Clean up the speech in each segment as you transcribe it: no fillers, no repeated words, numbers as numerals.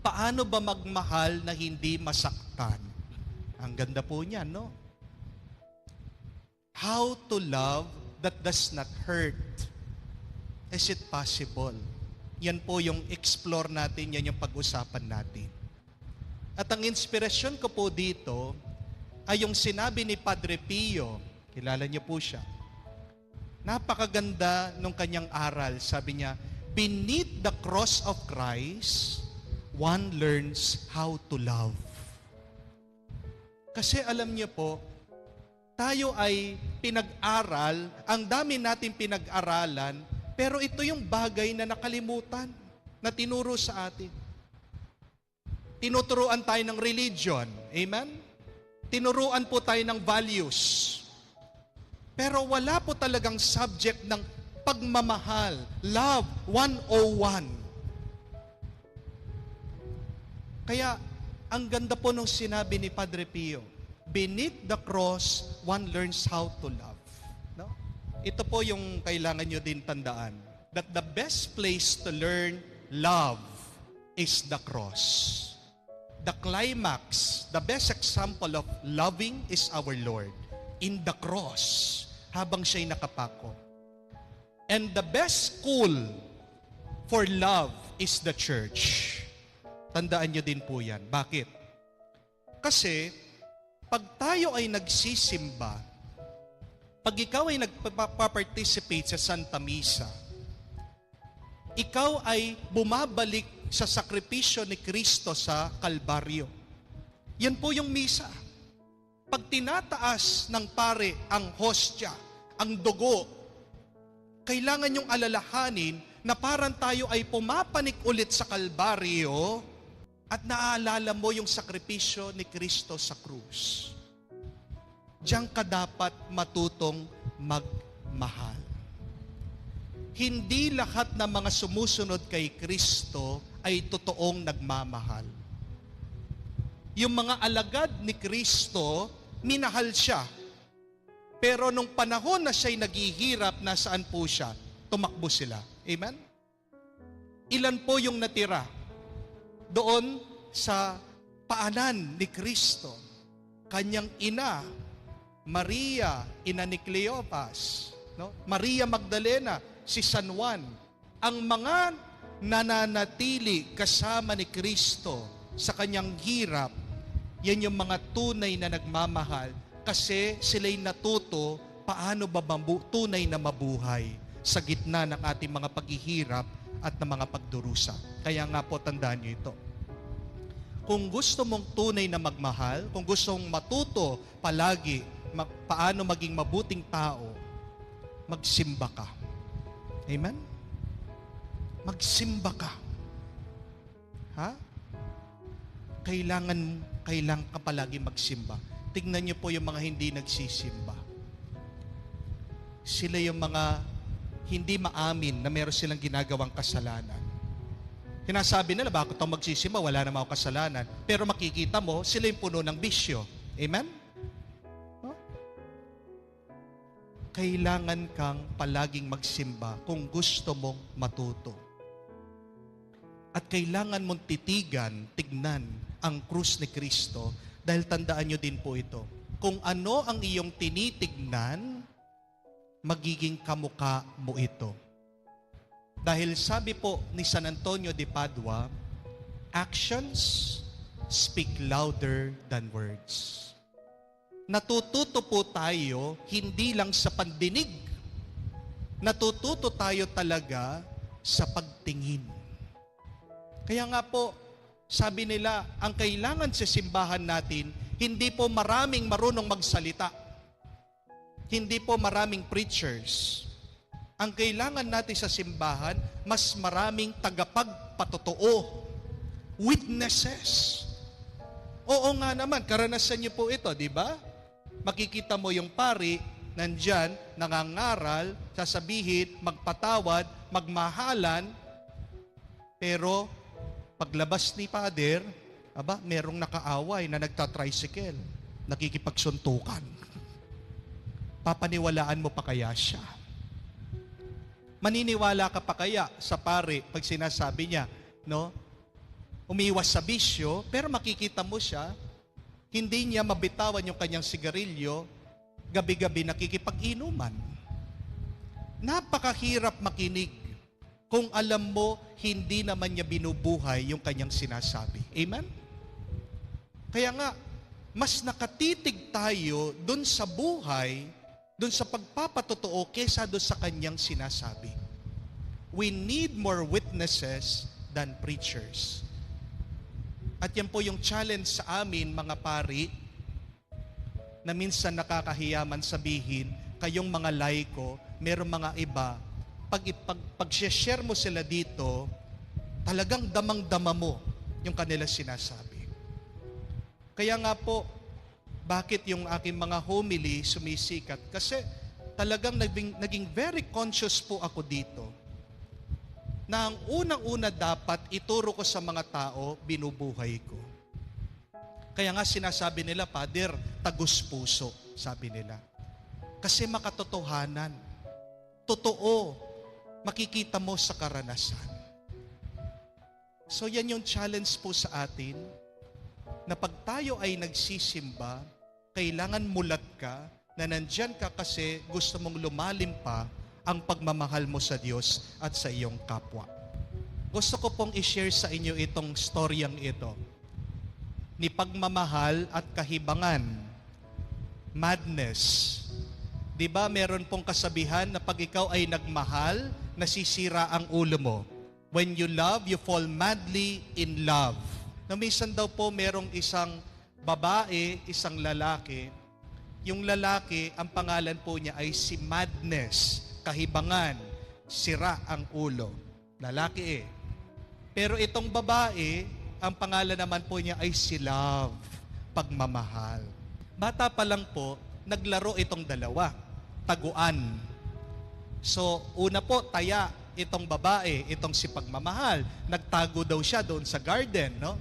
Paano ba magmahal na hindi masaktan? Ang ganda po niyan, no? How to love that does not hurt. Is it possible? Yan po yung explore natin, yan yung pag-usapan natin. At ang inspirasyon ko po dito ay yung sinabi ni Padre Pio. Kilala niyo po siya. Napakaganda nung kanyang aral. Sabi niya, beneath the cross of Christ, one learns how to love. Kasi alam niyo po, tayo ay pinag-aral, ang dami natin pinag-aralan, pero ito yung bagay na nakalimutan, na tinuro sa atin. Tinuturuan tayo ng religion, amen? Tinuruan po tayo ng values. Pero wala po talagang subject ng pagmamahal, love 101. Kaya, ang ganda po nung sinabi ni Padre Pio, beneath the cross, one learns how to love. No? Ito po yung kailangan nyo din tandaan, that the best place to learn love is the cross. The climax, the best example of loving is our Lord in the cross, habang siya'y nakapako. And the best school for love is the church. Tandaan nyo din po yan. Bakit? Kasi, pag tayo ay nagsisimba, pag ikaw ay nagpa-participate sa Santa Misa, ikaw ay bumabalik sa sakripisyo ni Kristo sa Kalbaryo. Yan po yung misa. Pag tinataas ng pare ang hostya, ang dugo, kailangan yung alalahanin na parang tayo ay pumapanik ulit sa Kalbaryo at naaalala mo yung sakripisyo ni Kristo sa krus. Diyan ka dapat matutong magmahal. Hindi lahat ng mga sumusunod kay Kristo ay totoong nagmamahal. Yung mga alagad ni Kristo, minahal siya. Pero nung panahon na siya'y naghihirap, nasaan po siya? Tumakbo sila. Amen? Ilan po yung natira doon sa paanan ni Kristo? Kanyang ina, Maria, ina ni Cleopas, no? Maria Magdalena, si San Juan. Ang mga nananatili kasama ni Kristo sa kanyang hirap, yan yung mga tunay na nagmamahal kasi sila'y natuto paano ba tunay na mabuhay sa gitna ng ating mga paghihirap at ng mga pagdurusa. Kaya nga po, tandaan nyo ito. Kung gusto mong tunay na magmahal, kung gusto mong matuto palagi paano maging mabuting tao, magsimba ka. Amen? Magsimba ka. Ha? Kailangan ka palagi magsimba. Tingnan niyo po yung mga hindi nagsisimba. Sila yung mga hindi maamin na meron silang ginagawang kasalanan. Sinasabi nila, bakit ako magsisimba? Wala naman ako kasalanan. Pero makikita mo, sila yung puno ng bisyo. Amen? No? Kailangan kang palaging magsimba kung gusto mong matuto. At kailangan mong tignan ang krus ni Kristo dahil tandaan nyo din po ito. Kung ano ang iyong tinitignan, magiging kamukha mo ito. Dahil sabi po ni San Antonio de Padua, actions speak louder than words. Natututo po tayo hindi lang sa pandinig. Natututo tayo talaga sa pagtingin. Kaya nga po, sabi nila, ang kailangan sa simbahan natin, hindi po maraming marunong magsalita. Hindi po maraming preachers. Ang kailangan natin sa simbahan, mas maraming tagapagpatotoo. Witnesses. Oo nga naman, karanasan niyo po ito, di ba? Makikita mo yung pari, nandyan, nangangaral, sasabihin, magpatawad, magmahalan, pero paglabas ni Father, merong nakaaway na nagtatricycle, nakikipagsuntukan. Papaniwalaan mo pa kaya siya? Maniniwala ka pa kaya sa pare pag sinasabi niya, no? umiwas sa bisyo, pero makikita mo siya, hindi niya mabitawan yung kanyang sigarilyo, gabi-gabi nakikipag-inuman. Napakahirap makinig kung alam mo hindi naman niya binubuhay yung kanyang sinasabi. Amen? Kaya nga, mas nakatitig tayo dun sa buhay, dun sa pagpapatotoo kesa dun sa kanyang sinasabi. We need more witnesses than preachers. At yan po yung challenge sa amin, mga pari, na minsan nakakahiyaman sabihin, kayong mga laiko, merong mga iba, pag-share mo sila dito, talagang damang-dama mo yung kanila sinasabi. Kaya nga po, bakit yung aking mga homily sumisikat? Kasi talagang naging very conscious po ako dito na ang unang-una dapat ituro ko sa mga tao, binubuhay ko. Kaya nga sinasabi nila, Father, tagus puso, sabi nila. Kasi makatotohanan. Totoo, makikita mo sa karanasan. So yan yung challenge po sa atin, na pag tayo ay nagsisimba, kailangan mulat ka, na nandyan ka kasi gusto mong lumalim pa ang pagmamahal mo sa Diyos at sa iyong kapwa. Gusto ko pong i-share sa inyo itong storyang ito, ni pagmamahal at kahibangan, madness. Di ba meron pong kasabihan na pag ikaw ay nagmahal, nasisira ang ulo mo. When you love, you fall madly in love. Na minsan daw po merong isang babae, isang lalaki. Yung lalaki, ang pangalan po niya ay si Madness, kahibangan, sira ang ulo. Lalaki eh. Pero itong babae, ang pangalan naman po niya ay si Love, pagmamahal. Bata pa lang po, naglaro itong dalawa, taguan. So, una po, taya itong babae, itong si pagmamahal. Nagtago daw siya doon sa garden, no?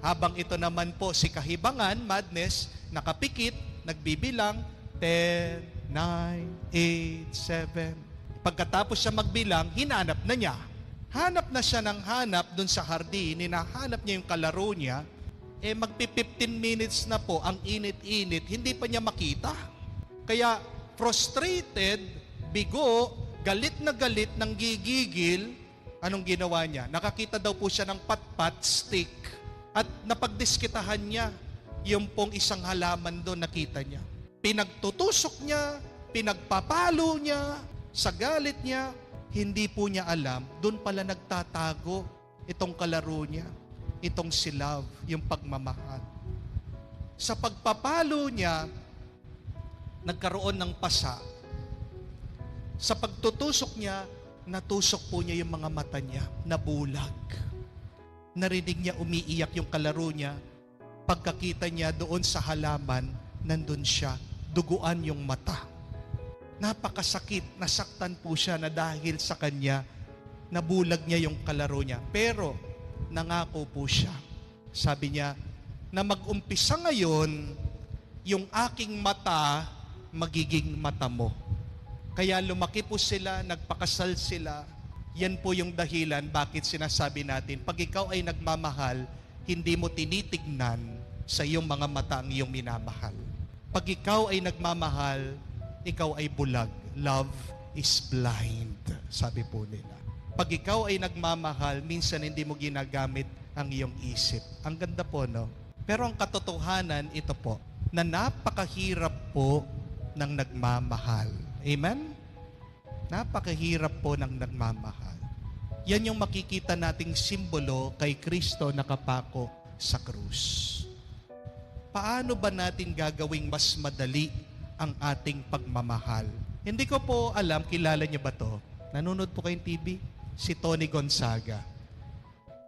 Habang ito naman po, si kahibangan, Madness, nakapikit, nagbibilang, 10, 9, 8, 7. Pagkatapos siya magbilang, hinanap na niya. Hanap na siya ng hanap doon sa hardin, hinahanap niya yung kalaro niya, magpi-15 minutes na po, ang init-init, hindi pa niya makita. Kaya frustrated, bigo, galit na galit, nang gigigil, anong ginawa niya? Nakakita daw po siya ng pat-pat stick at napagdiskitahan niya yung pong isang halaman doon, nakita niya. Pinagtutusok niya, pinagpapalo niya, sa galit niya, hindi po niya alam, doon pala nagtatago itong kalaro niya, itong si Love, yung pagmamahal. Sa pagpapalo niya, nagkaroon ng pasa. Sa pagtutusok niya, natusok po niya yung mga mata niya, nabulag. Narinig niya umiiyak yung kalaro niya. Pagkakita niya doon sa halaman, nandun siya, duguan yung mata. Napakasakit, nasaktan po siya na dahil sa kanya, nabulag niya yung kalaro niya. Pero, nangako po siya. Sabi niya, na mag-umpisa ngayon, yung aking mata, magiging mata mo. Kaya lumaki po sila, nagpakasal sila. Yan po yung dahilan bakit sinasabi natin, pag ikaw ay nagmamahal, hindi mo tinitignan sa iyong mga mata ang iyong minamahal. Pag ikaw ay nagmamahal, ikaw ay bulag. Love is blind, sabi po nila. Pag ikaw ay nagmamahal, minsan hindi mo ginagamit ang iyong isip. Ang ganda po, no? Pero ang katotohanan, ito po, na napakahirap po ng nagmamahal. Amen? Napakahirap po ng nagmamahal. Yan yung makikita nating simbolo kay Kristo nakapako sa krus. Paano ba natin gagawing mas madali ang ating pagmamahal? Hindi ko po alam, kilala niyo ba to? Nanonood po kayong TV? Si Tony Gonzaga.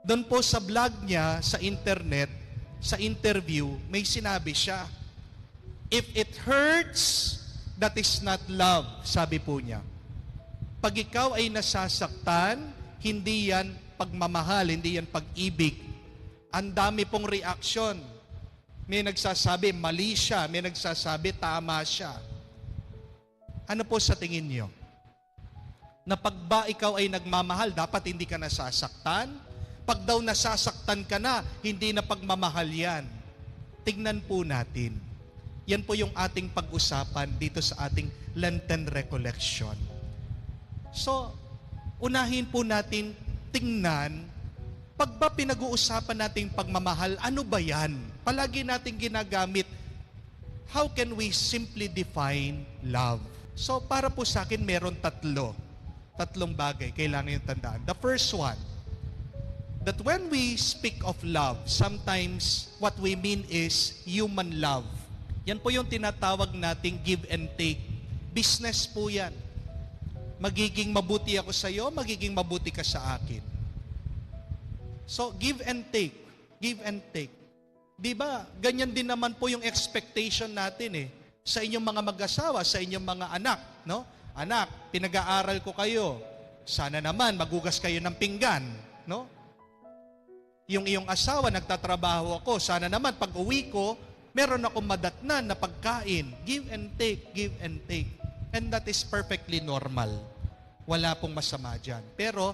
Doon po sa vlog niya sa internet, sa interview, may sinabi siya, if it hurts, that is not love, sabi po niya. Pag ikaw ay nasasaktan, hindi yan pagmamahal, hindi yan pag-ibig. Ang dami pong reaksyon. May nagsasabi, mali siya. May nagsasabi, tama siya. Ano po sa tingin niyo? Na pag ba ikaw ay nagmamahal, dapat hindi ka nasasaktan? Pag daw nasasaktan ka na, hindi na pagmamahal yan. Tignan po natin. Yan po yung ating pag-usapan dito sa ating Lenten Recollection. So, unahin po natin tingnan, pag ba pinag-uusapan nating pagmamahal, ano ba yan? Palagi nating ginagamit, how can we simply define love? So, para po sa akin, meron tatlong bagay kailangan yung tandaan. The first one, that when we speak of love, sometimes what we mean is human love. Yan po yung tinatawag nating give and take. Business po yan. Magiging mabuti ako sa iyo, magiging mabuti ka sa akin. So, give and take. Give and take. Di ba? Ganyan din naman po yung expectation natin sa inyong mga mag-asawa, sa inyong mga anak, no? Anak, pinag-aaral ko kayo. Sana naman magugas kayo ng pinggan, no? Yung iyong asawa, nagtatrabaho ako. Sana naman pag uwi ko, meron akong madatnan na pagkain. Give and take, give and take. And that is perfectly normal. Wala pong masama dyan. Pero,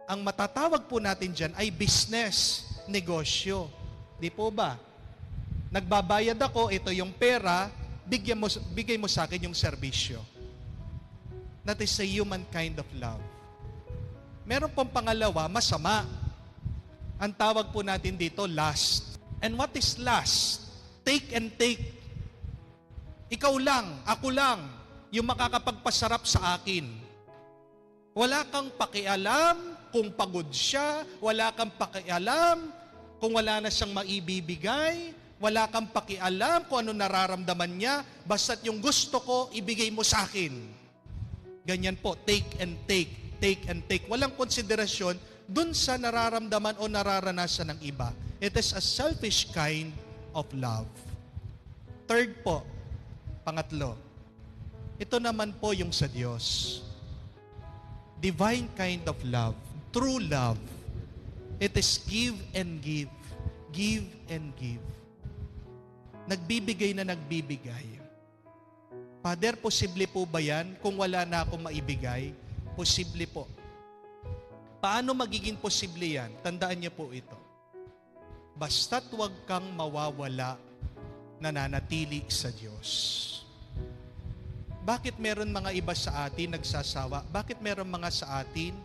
ang matatawag po natin dyan ay business, negosyo. Di po ba? Nagbabayad ako, ito yung pera, bigay mo sa akin yung serbisyo. That is a human kind of love. Meron pong pangalawa, masama. Ang tawag po natin dito, lust. And what is lust? Take and take. Ikaw lang, ako lang, yung makakapagpasarap sa akin. Wala kang pakialam kung pagod siya, wala kang pakialam kung wala na siyang maibibigay, wala kang pakialam kung ano nararamdaman niya, basta't yung gusto ko, ibigay mo sa akin. Ganyan po, take and take, take and take. Walang konsiderasyon dun sa nararamdaman o nararanasan ng iba. It is a selfish kind of love. Third po, pangatlo, ito naman po yung sa Diyos. Divine kind of love, true love. It is give and give, give and give. Nagbibigay na nagbibigay. Father, posible po ba yan kung wala na akong maibigay? Posible po. Paano magiging posible yan? Tandaan niyo po ito. Basta't huwag kang mawawala, nananatili sa Diyos. Bakit meron mga iba sa atin nagsasawa? Bakit meron mga sa atin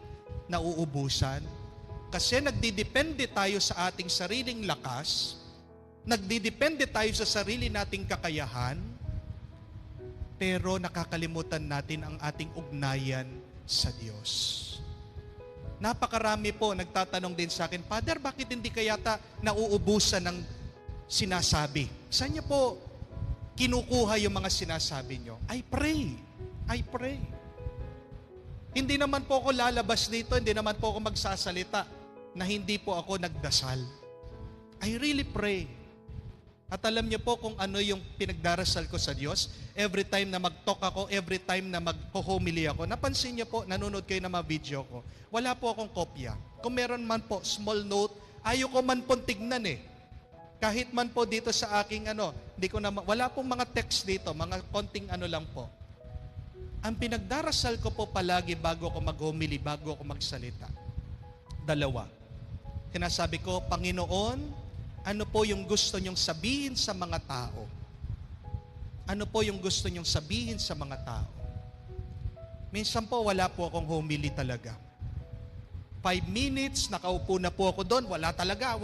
nauubusan? Kasi nagdidepende tayo sa ating sariling lakas, nagdidepende tayo sa sarili nating kakayahan, pero nakakalimutan natin ang ating ugnayan sa Diyos. Napakarami po nagtatanong din sa akin, Father, bakit hindi kayata nauubusan ng sinasabi? Saan niyo po kinukuha yung mga sinasabi niyo? I pray. I pray. Hindi naman po ako lalabas dito, hindi naman po ako magsasalita na hindi po ako nagdasal. I really pray. At alam niyo po kung ano yung pinagdarasal ko sa Diyos, every time na mag-talk ako, every time na mag-homily ako, napansin niyo po, nanonood kayo ng mga video ko, wala po akong kopya. Kung meron man po, small note, ayaw ko man po tignan Kahit man po dito sa aking wala pong mga text dito, mga konting lang po. Ang pinagdarasal ko po palagi bago ako mag-homily, bago ako magsalita. Dalawa. Sinasabi ko, Panginoon, ano po yung gusto nyong sabihin sa mga tao? Ano po yung gusto nyong sabihin sa mga tao? Minsan po, wala po akong homily talaga. 5 minutes, nakaupo na po ako doon, wala talaga,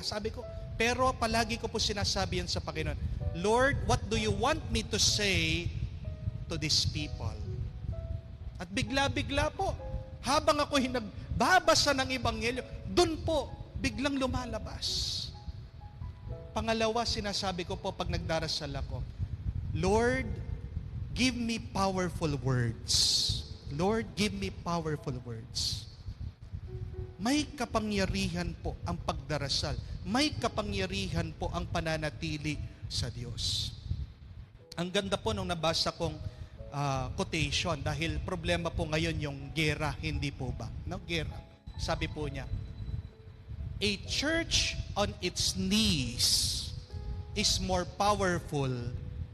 sabi ko. Pero palagi ko po sinasabi yan sa Panginoon, Lord, what do you want me to say to these people? At bigla-bigla po, habang ako'y nagbabasa ng Ebanghelyo, doon po, biglang lumalabas. Pangalawa, sinasabi ko po pag nagdarasal ako, Lord, give me powerful words. Lord, give me powerful words. May kapangyarihan po ang pagdarasal. May kapangyarihan po ang pananatili sa Diyos. Ang ganda po nung nabasa kong quotation dahil problema po ngayon yung gera, hindi po ba? No, gera. Sabi po niya, a church on its knees is more powerful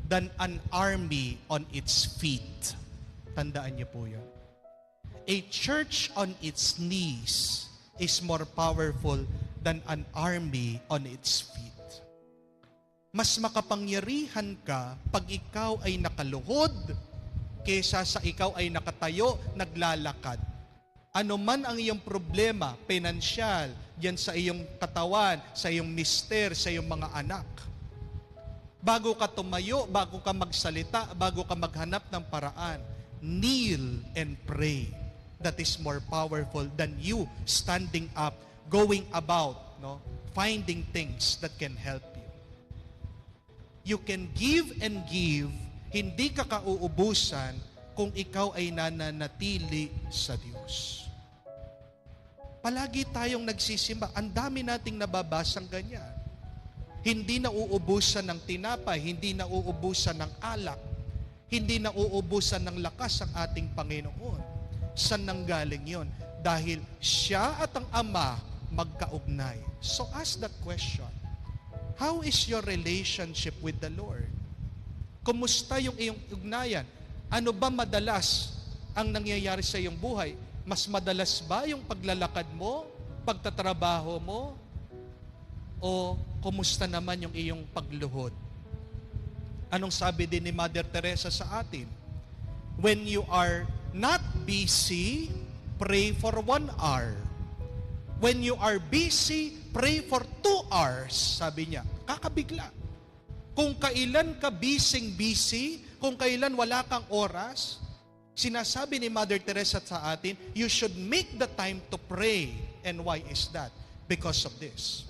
than an army on its feet. Tandaan niyo po yan. A church on its knees is more powerful than an army on its feet. Mas makapangyarihan ka pag ikaw ay nakaluhod kaysa sa ikaw ay nakatayo, naglalakad. Ano man ang iyong problema, pinansyal, diyan sa iyong katawan, sa iyong mister, sa iyong mga anak. Bago ka tumayo, bago ka magsalita, bago ka maghanap ng paraan, kneel and pray. That is more powerful than you standing up, going about, finding things that can help you. You can give and give, hindi ka kauubusan kung ikaw ay nananatili sa Diyos. Palagi tayong nagsisimba. Ang dami nating nababasang ganyan. Hindi nauubusan ng tinapay, hindi nauubusan ng alak, hindi nauubusan ng lakas ang ating Panginoon. Saan nanggaling yon? Dahil siya at ang Ama magkaugnay. So ask that question. How is your relationship with the Lord? Kumusta yung iyong ugnayan? Ano ba madalas ang nangyayari sa iyong buhay? Mas madalas ba yung paglalakad mo, pagtatrabaho mo, o kumusta naman yung iyong pagluhod? Anong sabi din ni Mother Teresa sa atin? When you are not busy, pray for 1 hour. When you are busy, pray for 2 hours. Sabi niya, kakabigla. Kung kailan ka busy, kung kailan wala kang oras, sinasabi ni Mother Teresa sa atin, you should make the time to pray. And why is that? Because of this.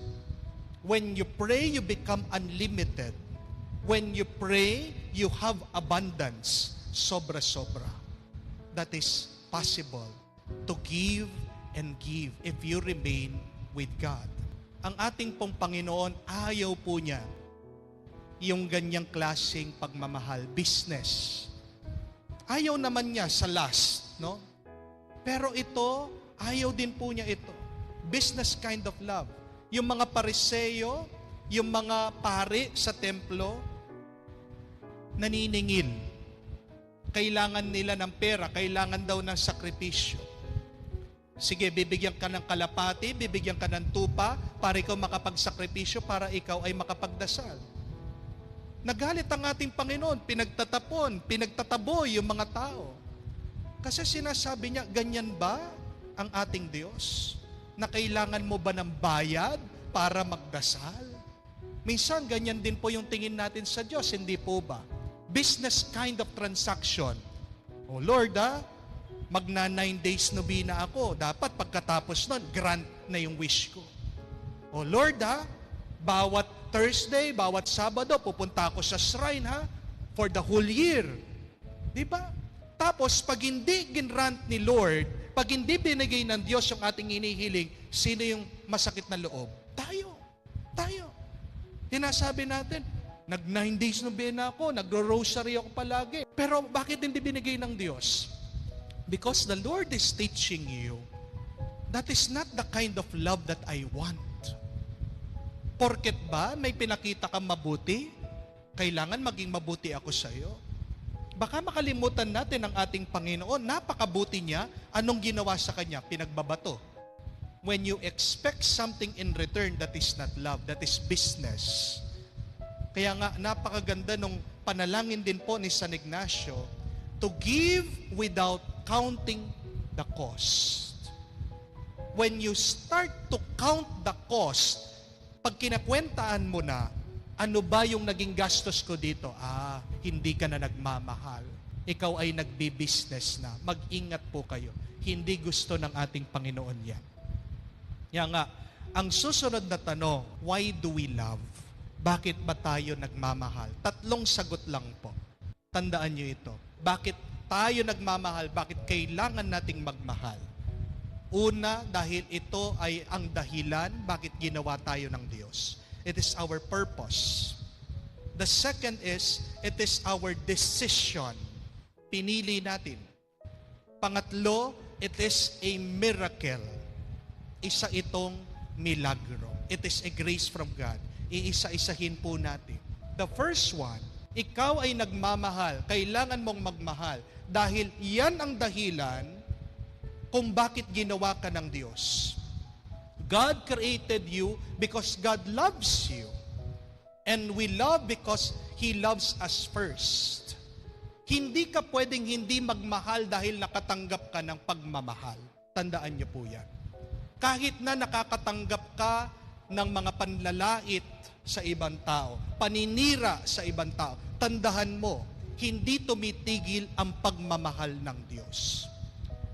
When you pray, you become unlimited. When you pray, you have abundance. Sobra-sobra. That is possible to give and give if you remain with God. Ang ating pong Panginoon, ayaw po niya yung ganyang klaseng pagmamahal, business. Ayaw naman niya sa last, Pero ito, ayaw din po niya ito. Business kind of love. Yung mga Pariseo, yung mga pari sa templo, naniningil. Kailangan nila ng pera, kailangan daw ng sakripisyo. Sige, bibigyan ka ng kalapati, bibigyan ka ng tupa, para ikaw makapagsakripisyo, para ikaw ay makapagdasal. Nagalit ang ating Panginoon, pinagtataboy yung mga tao. Kasi sinasabi niya, ganyan ba ang ating Diyos? Na kailangan mo ba ng bayad para magdasal? Minsan, ganyan din po yung tingin natin sa Diyos, hindi po ba? Business kind of transaction. Oh Lord, magna 9 days novena ako. Dapat pagkatapos nun, grant na yung wish ko. Oh Lord, bawat Thursday, bawat Sabado, pupunta ako sa shrine, for the whole year. Diba? Tapos, pag hindi ginrant ni Lord, pag hindi binigay ng Diyos yung ating hinihiling, sino yung masakit na loob? Tayo. Tinasabi natin, nag 9 days novena ako, nagro-rosary ako palagi. Pero bakit hindi binigay ng Diyos? Because the Lord is teaching you, that is not the kind of love that I want. Porket ba may pinakita kang mabuti, kailangan maging mabuti ako sa iyo? Baka makalimutan natin ang ating Panginoon, napakabuti niya, anong ginawa sa Kanya? Pinagbabato. When you expect something in return, that is not love, that is business. Kaya nga, napakaganda nung panalangin din po ni San Ignacio, to give without counting the cost. When you start to count the cost, pag kinakwentaan mo na, ano ba yung naging gastos ko dito? Hindi ka na nagmamahal. Ikaw ay nagbi-business na. Mag-ingat po kayo. Hindi gusto ng ating Panginoon yan. Kaya nga, ang susunod na tanong, why do we love? Bakit ba tayo nagmamahal? 3 sagot lang po. Tandaan nyo ito. Bakit tayo nagmamahal? Bakit kailangan nating magmahal? Una, dahil ito ay ang dahilan bakit ginawa tayo ng Diyos. It is our purpose. The second is, it is our decision. Pinili natin. Pangatlo, it is a miracle. Isa itong milagro. It is a grace from God. Iisa-isahin po natin. The first one, ikaw ay nagmamahal. Kailangan mong magmahal. Dahil yan ang dahilan kung bakit ginawa ka ng Diyos. God created you because God loves you. And we love because He loves us first. Hindi ka pwedeng hindi magmahal dahil nakatanggap ka ng pagmamahal. Tandaan niyo po yan. Kahit na nakakatanggap ka ng mga panlalait sa ibang tao, paninira sa ibang tao, tandahan mo, hindi tumitigil ang pagmamahal ng Diyos.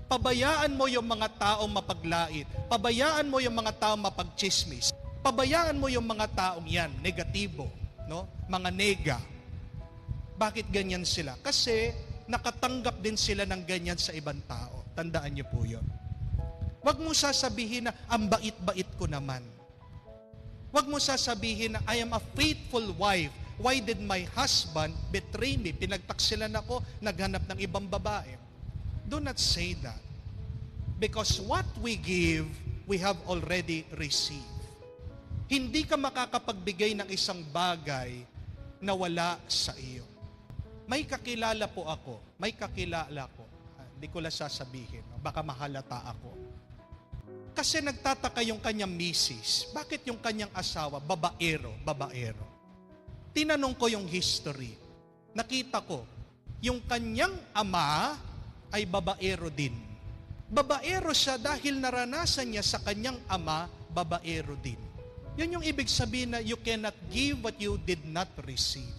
Pabayaan mo yung mga taong mapaglait. Pabayaan mo yung mga taong mapagchismis. Pabayaan mo yung mga taong yan, negatibo, no? Mga nega. Bakit ganyan sila? Kasi nakatanggap din sila ng ganyan sa ibang tao. Tandaan niyo po yun. Huwag mo sasabihin na, ang bait-bait ko naman. Huwag mo sasabihin na, I am a faithful wife. Why did my husband betray me? Pinagtaksilan ako, naghanap ng ibang babae. Do not say that. Because what we give, we have already received. Hindi ka makakapagbigay ng isang bagay na wala sa iyo. May kakilala po ako. May kakilala ko. Hindi ko lang sasabihin. Baka mahalata ako. Kasi nagtataka yung kanyang misis. Bakit yung kanyang asawa, babaero? Tinanong ko yung history. Nakita ko, yung kanyang ama ay babaero din. Babaero siya dahil naranasan niya sa kanyang ama, babaero din. Yun yung ibig sabihin na you cannot give what you did not receive.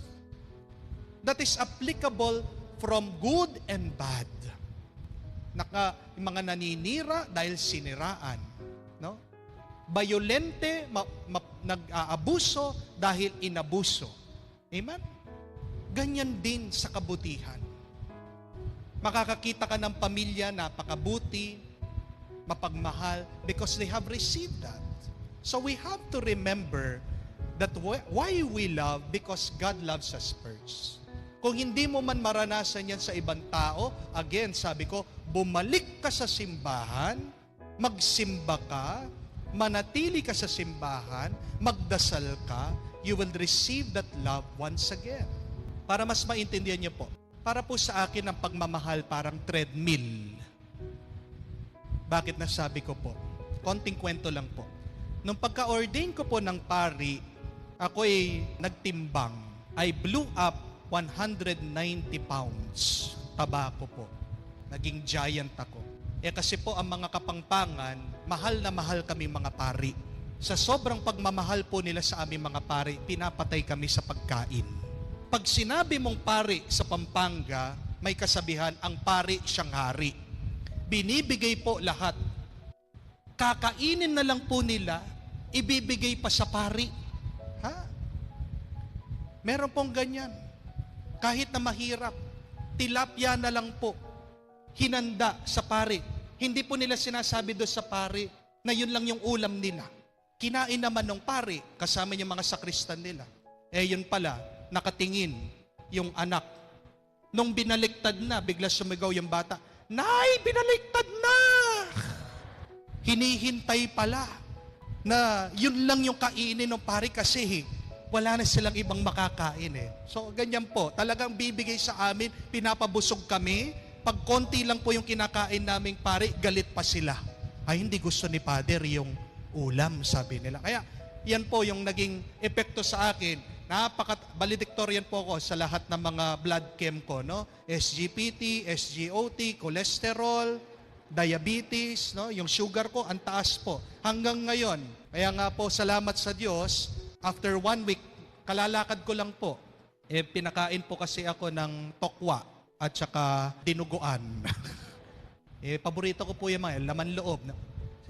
That is applicable from good and bad. Yung mga naninira dahil siniraan. No? Bayolente, nag-aabuso dahil inabuso. Amen? Ganyan din sa kabutihan. Makakakita ka ng pamilya, napakabuti, mapagmahal, because they have received that. So we have to remember that why we love, because God loves us first. Kung hindi mo man maranasan yan sa ibang tao, again, sabi ko, bumalik ka sa simbahan, magsimba ka, manatili ka sa simbahan, magdasal ka, you will receive that love once again. Para mas maintindihan niyo po, para po sa akin ang pagmamahal parang treadmill. Bakit nasabi ko po? Konting kwento lang po. Nung pagka-ordain ko po ng pari, ako ay nagtimbang. I blew up 190 pounds. Taba ko po. Naging giant ako. Kasi po ang mga kapangpangan, mahal na mahal kami mga pari. Sa sobrang pagmamahal po nila sa aming mga pari, pinapatay kami sa pagkain. Pag sinabi mong pari sa Pampanga, may kasabihan, ang pari siyang hari. Binibigay po lahat. Kakainin na lang po nila, ibibigay pa sa pari. Ha? Meron pong ganyan. Kahit na mahirap, tilapia na lang po, hinanda sa pari. Hindi po nila sinasabi doon sa pari na yun lang yung ulam nila. Kinain naman ng pari, kasama yung mga sakristan nila. Yun pala, nakatingin yung anak. Nung binaliktad na, bigla sumigaw yung bata, Nay, binaliktad na! Hinihintay pala na yun lang yung kainin ng pari kasi wala na silang ibang makakain So, ganyan po. Talagang bibigay sa amin, pinapabusog kami. Pag konti lang po yung kinakain naming pari, galit pa sila. Ay, hindi gusto ni Father yung ulam, sabi nila. Kaya, yan po yung naging epekto sa akin. Valedictorian po ako sa lahat ng mga blood chem ko, no? SGPT, SGOT, cholesterol, diabetes, no? Yung sugar ko, ang taas po. Hanggang ngayon. Kaya nga po, salamat sa Diyos, after 1 week, kalalakad ko lang po. Pinakain po kasi ako ng tokwa at saka dinuguan. Paborito ko po yung mga laman loob.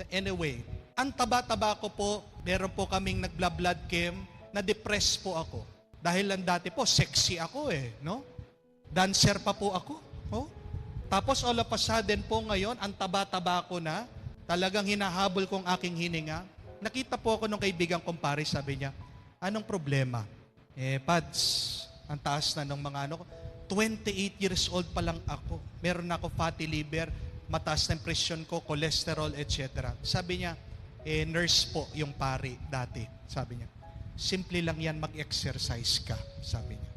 Anyway, ang taba-taba ko po, meron po kaming nagla-blood chem, na-depress po ako. Dahil lang dati po, sexy ako no? Dancer pa po ako. Oh? Tapos all of a sudden po ngayon, ang taba-taba ko na, talagang hinahabol kong aking hininga. Nakita po ako nung kaibigan kong pare, sabi niya, anong problema? Pads, ang taas na ng mga 28 years old pa lang ako. Meron na ako fatty liver, mataas na presyon ko, cholesterol, etc. Sabi niya, nurse po yung pare dati. Sabi niya, simple lang yan, mag-exercise ka, sabi niya.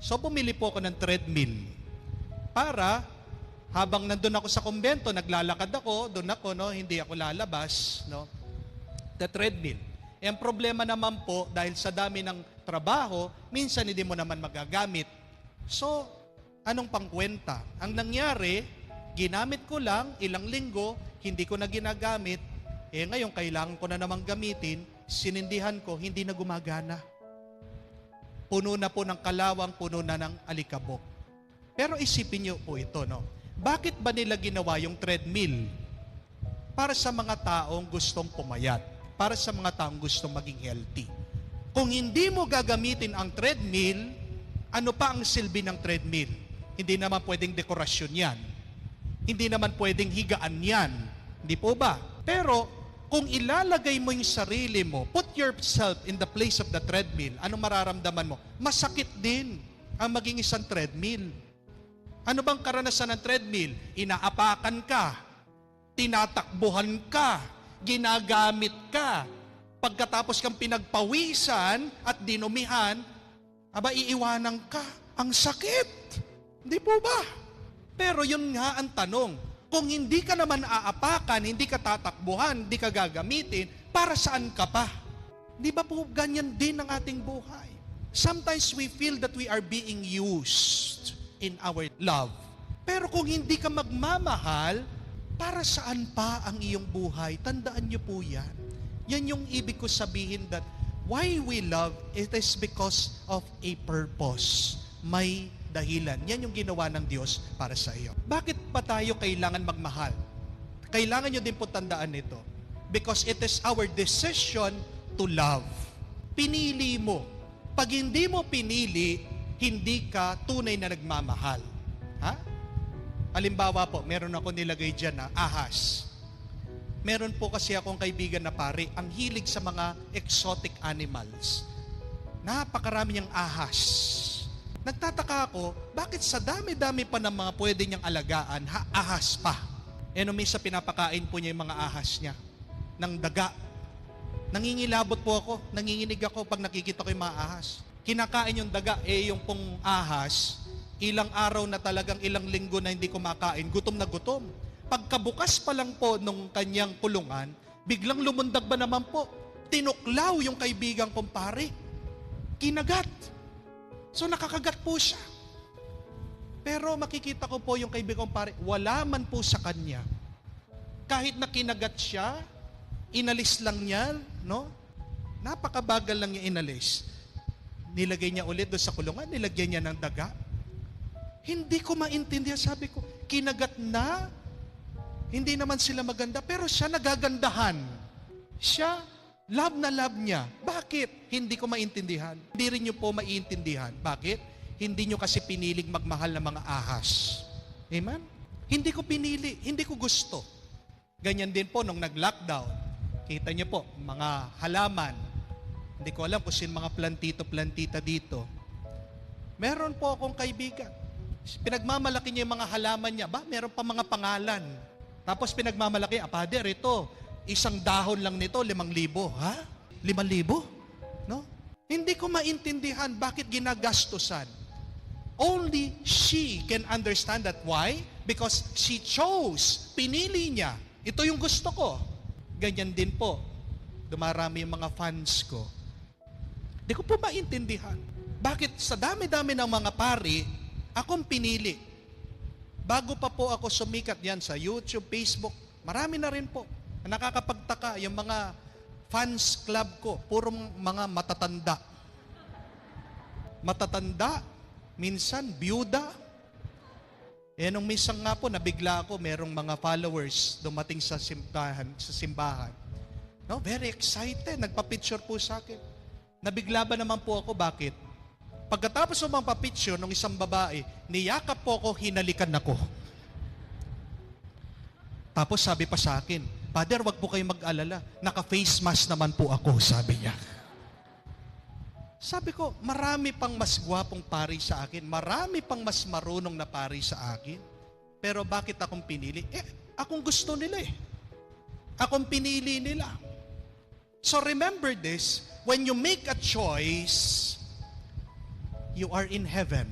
So, bumili po ako ng treadmill para habang nandun ako sa kumbento, naglalakad ako, doon ako, no, hindi ako lalabas, no. the treadmill. E ang problema naman po, dahil sa dami ng trabaho, minsan hindi mo naman magagamit. So, anong pangkwenta? Ang nangyari, ginamit ko lang ilang linggo, hindi ko na ginagamit, ngayon kailangan ko na namang gamitin, sinindihan ko, hindi na gumagana. Puno na po ng kalawang, puno na ng alikabok. Pero isipin niyo po ito, no? Bakit ba nila ginawa yung treadmill? Para sa mga taong gustong pumayat, para sa mga taong gustong maging healthy. Kung hindi mo gagamitin ang treadmill, ano pa ang silbi ng treadmill? Hindi naman pwedeng dekorasyon yan. Hindi naman pwedeng higaan yan. Hindi po ba? Pero kung ilalagay mo yung sarili mo, put yourself in the place of the treadmill, ano mararamdaman mo? Masakit din ang maging isang treadmill. Ano bang karanasan ng treadmill? Inaapakan ka, tinatakbuhan ka, ginagamit ka. Pagkatapos kang pinagpawisan at dinumihan, iiwanan ka. Ang sakit. Hindi po ba? Pero yun nga ang tanong. Kung hindi ka naman aapakan, hindi ka tatakbuhan, hindi ka gagamitin, para saan ka pa? Di ba po ganyan din ang ating buhay? Sometimes we feel that we are being used in our love. Pero kung hindi ka magmamahal, para saan pa ang iyong buhay? Tandaan niyo po yan. Yan yung ibig ko sabihin that why we love, it is because of a purpose. May dahilan. Yan yung ginawa ng Diyos para sa iyo. Bakit pa tayo kailangan magmahal? Kailangan nyo din po tandaan ito. Because it is our decision to love. Pinili mo. Pag hindi mo pinili, hindi ka tunay na nagmamahal. Ha? Halimbawa po, meron ako nilagay dyan na ahas. Meron po kasi akong kaibigan na pare, ang hilig sa mga exotic animals. Napakarami niyang ahas. Nagtataka ako, bakit sa dami-dami pa ng mga pwede niyang alagaan, ahas pa? Nung minsan pinapakain po niya yung mga ahas niya ng daga. Nangingilabot po ako, nanginginig ako pag nakikita ko yung mga ahas. Kinakain yung daga, yung pong ahas, ilang araw na talagang ilang linggo na hindi kumakain, gutom na gutom. Pagkabukas pa lang po nung kanyang kulungan, biglang lumundag ba naman po, tinuklaw yung kaibigang kumpare. Kinagat. So nakakagat po siya. Pero makikita ko po yung kaibigang kumpare, wala man po sa kanya. Kahit na kinagat siya, inalis lang niya, no? Napakabagal lang niya inalis. Nilagay niya ulit doon sa kulungan, nilagyan niya ng daga. Hindi ko maintindihan, sabi ko, kinagat na, hindi naman sila maganda, pero siya nagagandahan. Siya, love na love niya. Bakit? Hindi ko maintindihan. Hindi rin niyo po maintindihan. Bakit? Hindi niyo kasi piniling magmahal ng mga ahas. Amen? Hindi ko pinili, hindi ko gusto. Ganyan din po nung nag-lockdown. Kita niyo po, mga halaman. Hindi ko alam kung sino mga plantito-plantita dito. Meron po akong kaibigan. Pinagmamalaki niya yung mga halaman niya. Meron pa mga pangalan. Tapos pinagmamalaki, Father, ito, isang dahon lang nito, 5,000. Ha? 5,000? No? Hindi ko maintindihan bakit ginagastusan. Only she can understand that. Why? Because she chose. Pinili niya. Ito yung gusto ko. Ganyan din po. Dumarami yung mga fans ko. Hindi ko po maintindihan. Bakit sa dami-dami ng mga pari, akong pinili. Bago pa po ako sumikat yan sa YouTube, Facebook, marami na rin po. Nakakapagtaka yung mga fans club ko, puro mga matatanda. Matatanda, minsan byuda. Nung minsan nga po, nabigla ako, merong mga followers dumating sa simbahan. No, very excited, nagpa-picture po sa akin. Nabigla ba naman po ako, bakit? Pagkatapos ng mga picture ng isang babae, niyakap po ako, hinalikan ako. Tapos sabi pa sa akin, Father, wag po kayong mag-alala. Naka-face mask naman po ako, sabi niya. Sabi ko, marami pang mas gwapong pari sa akin. Marami pang mas marunong na pari sa akin. Pero bakit akong pinili? Akong gusto nila eh. Akong pinili nila. So remember this, when you make a choice, you are in heaven.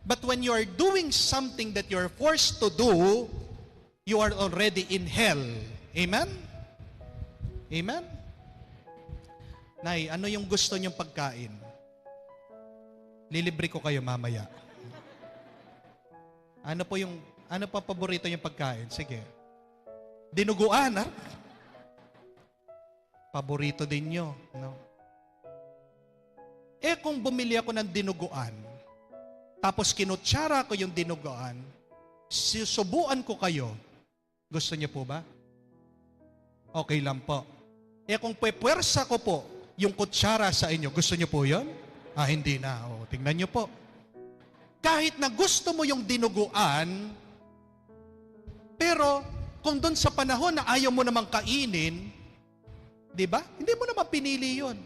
But when you are doing something that you are forced to do, you are already in hell. Amen? Amen? Nay, ano yung gusto niyong pagkain? Lilibre ko kayo mamaya. Ano pa paborito niyong pagkain? Sige. Dinuguan, ha? Paborito din niyo, no? Kung bumili ako ng dinuguan, tapos kinutsara ko yung dinuguan, susubuan ko kayo, gusto niyo po ba? Okay lang po. Kung pwepwersa ko po yung kutsara sa inyo, gusto niyo po yun? Hindi na. Tingnan niyo po. Kahit na gusto mo yung dinuguan, pero kung doon sa panahon na ayaw mo namang kainin, di ba? Hindi mo naman pinili yun.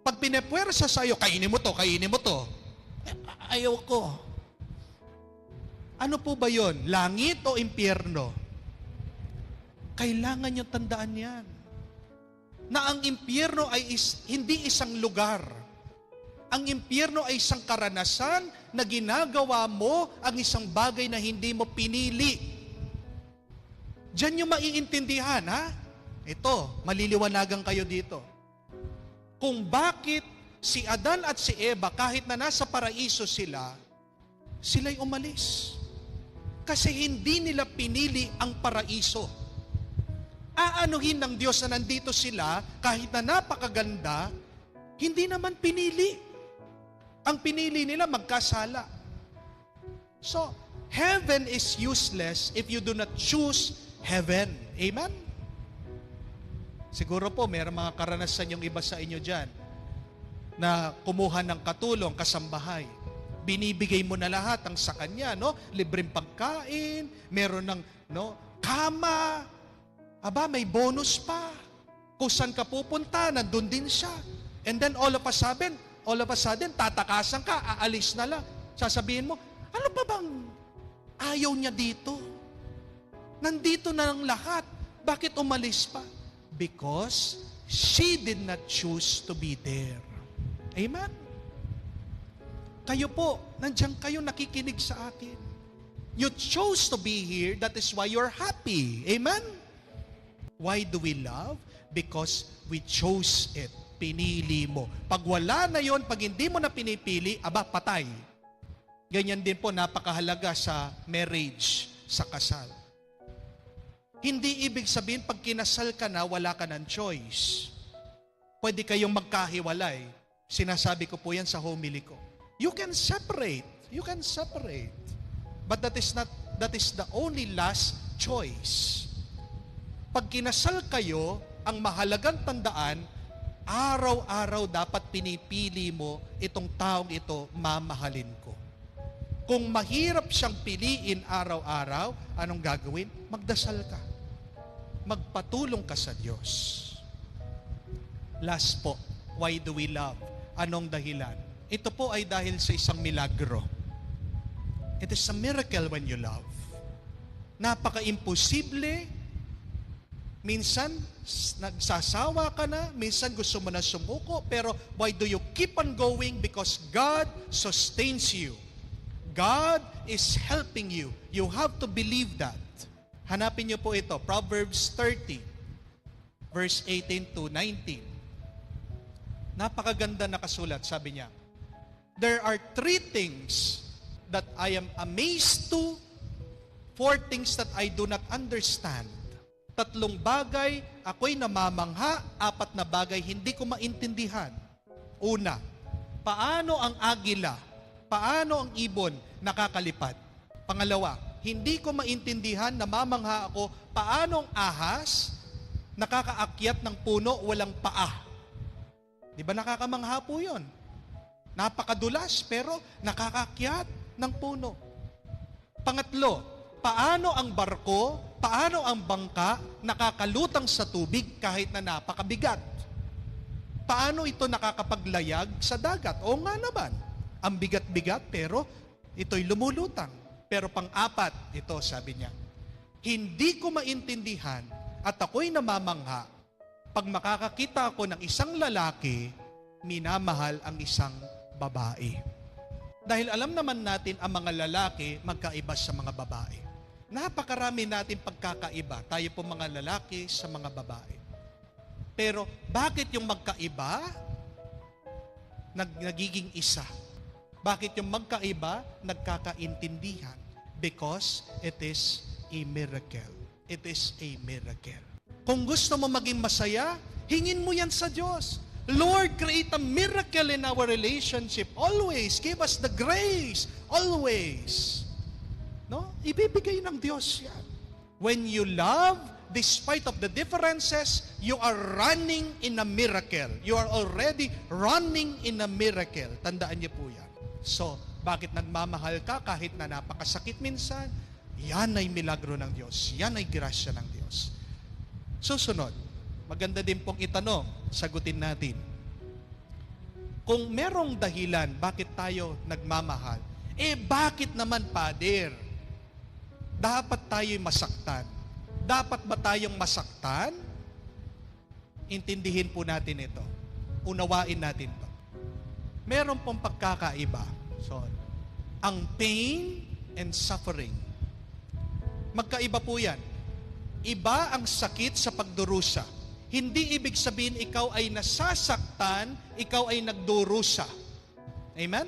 Pag pinepwersa sa iyo, kainin mo to, ayaw ko. Ano po ba yun? Langit o impyerno? Kailangan nyo tandaan yan. Na ang impyerno ay hindi isang lugar. Ang impyerno ay isang karanasan na ginagawa mo ang isang bagay na hindi mo pinili. Diyan nyo maiintindihan, ha? Ito, maliliwanagan kayo dito. Kung bakit si Adan at si Eva, kahit na nasa paraiso sila'y umalis. Kasi hindi nila pinili ang paraiso. Aanuhin ng Diyos na nandito sila, kahit na napakaganda, hindi naman pinili. Ang pinili nila magkasala. So, heaven is useless if you do not choose heaven. Amen? Siguro po, mayroong mga karanasan yung iba sa inyo dyan na kumuha ng katulong, kasambahay. Binibigay mo na lahat ang sa kanya, no? Libreng pagkain, meron ng kama, may bonus pa. Kung saan ka pupunta, nandun din siya. And then all of a sudden, tatakasan ka, aalis na lang. Sasabihin mo, ano pa bang ayaw niya dito? Nandito na lang lahat. Bakit umalis pa? Because she did not choose to be there. Amen? Kayo po, nandiyan kayo nakikinig sa akin. You chose to be here, that is why you're happy. Amen? Why do we love? Because we chose it. Pinili mo. Pag wala na yon, pag hindi mo na pinipili, patay. Ganyan din po, napakahalaga sa marriage, sa kasal. Hindi ibig sabihin, pag kinasal ka na, wala ka ng choice. Pwede kayong magkahiwalay. Sinasabi ko po yan sa homily ko. You can separate. But that is the only last choice. Pag kinasal kayo, ang mahalagang tandaan, araw-araw dapat pinipili mo itong taong ito, mamahalin ko. Kung mahirap siyang piliin araw-araw, anong gagawin? Magdasal ka. Magpatulong ka sa Diyos. Last po, why do we love? Anong dahilan? Ito po ay dahil sa isang milagro. It is a miracle when you love. Napaka-imposible. Minsan, nagsasawa ka na. Minsan, gusto mo na sumuko. Pero why do you keep on going? Because God sustains you. God is helping you. You have to believe that. Hanapin niyo po ito. Proverbs 30, verse 18 to 19. Napakaganda na kasulat. Sabi niya, there are 3 things that I am amazed to, 4 things that I do not understand. 3 bagay ako'y namamangha, 4 na bagay hindi ko maintindihan. Una, paano ang agila, paano ang ibon nakakalipad? Pangalawa, hindi ko maintindihan, namamangha ako, paano ang ahas nakakaakyat ng puno walang paa? Di ba nakakamangha po yun? Napakadulas pero nakakaakyat ng puno. Pangatlo, paano ang barko, paano ang bangka nakakalutang sa tubig kahit na napakabigat? Paano ito nakakapaglayag sa dagat? O nga naman, ang bigat-bigat pero ito'y lumulutang. Pero pang-4, ito sabi niya, hindi ko maintindihan at ako'y namamangha pag makakakita ako ng isang lalaki, minamahal ang isang babae. Dahil alam naman natin ang mga lalaki magkaiba sa mga babae. Napakarami natin pagkakaiba, tayo po mga lalaki sa mga babae. Pero bakit yung magkaiba nagiging isa? Bakit yung magkaiba nagkakaintindihan? Because it is a miracle. It is a miracle. Kung gusto mo maging masaya, hingin mo yan sa Diyos. Lord, create a miracle in our relationship. Always. Give us the grace. Always. No? Ibibigay ng Diyos yan. When you love, despite of the differences, you are running in a miracle. You are already running in a miracle. Tandaan niyo po yan. So, bakit nagmamahal ka kahit na napakasakit minsan? Yan ay milagro ng Diyos. Yan ay grasya ng Diyos. Susunod, maganda din pong itanong, sagutin natin. Kung merong dahilan bakit tayo nagmamahal, bakit naman, Pader? Dapat tayo'y masaktan. Dapat ba tayong masaktan? Intindihin po natin ito. Unawain natin ito. Meron pong pagkakaiba. So, ang pain and suffering. Magkaiba po yan. Iba ang sakit sa pagdurusa. Hindi ibig sabihin ikaw ay nasasaktan, ikaw ay nagdurusa. Amen?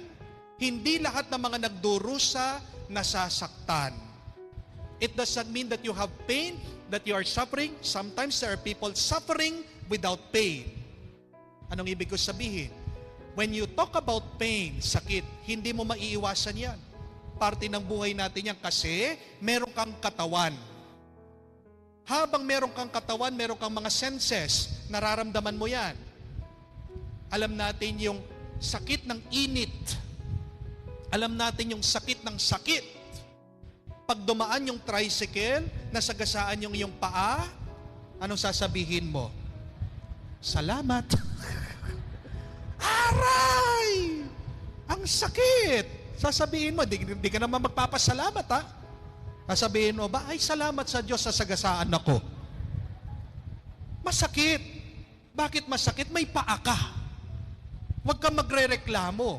Hindi lahat ng mga nagdurusa nasasaktan. It does not mean that you have pain, that you are suffering. Sometimes there are people suffering without pain. Anong ibig ko sabihin? When you talk about pain, sakit, hindi mo maiiwasan yan. Parte ng buhay natin yan kasi meron kang katawan. Habang meron kang katawan, meron kang mga senses, nararamdaman mo yan. Alam natin yung sakit ng init. Alam natin yung sakit ng sakit. Pag dumaan yung tricycle, nasagasaan yung iyong paa, anong sasabihin mo? Salamat. Aray! Ang sakit! Sasabihin mo, di ka naman magpapasalamat, ha? Sasabihin mo ba, ay salamat sa Diyos sa sagasaan ako. Masakit. Bakit masakit? May paa ka. Huwag kang magre-reklamo.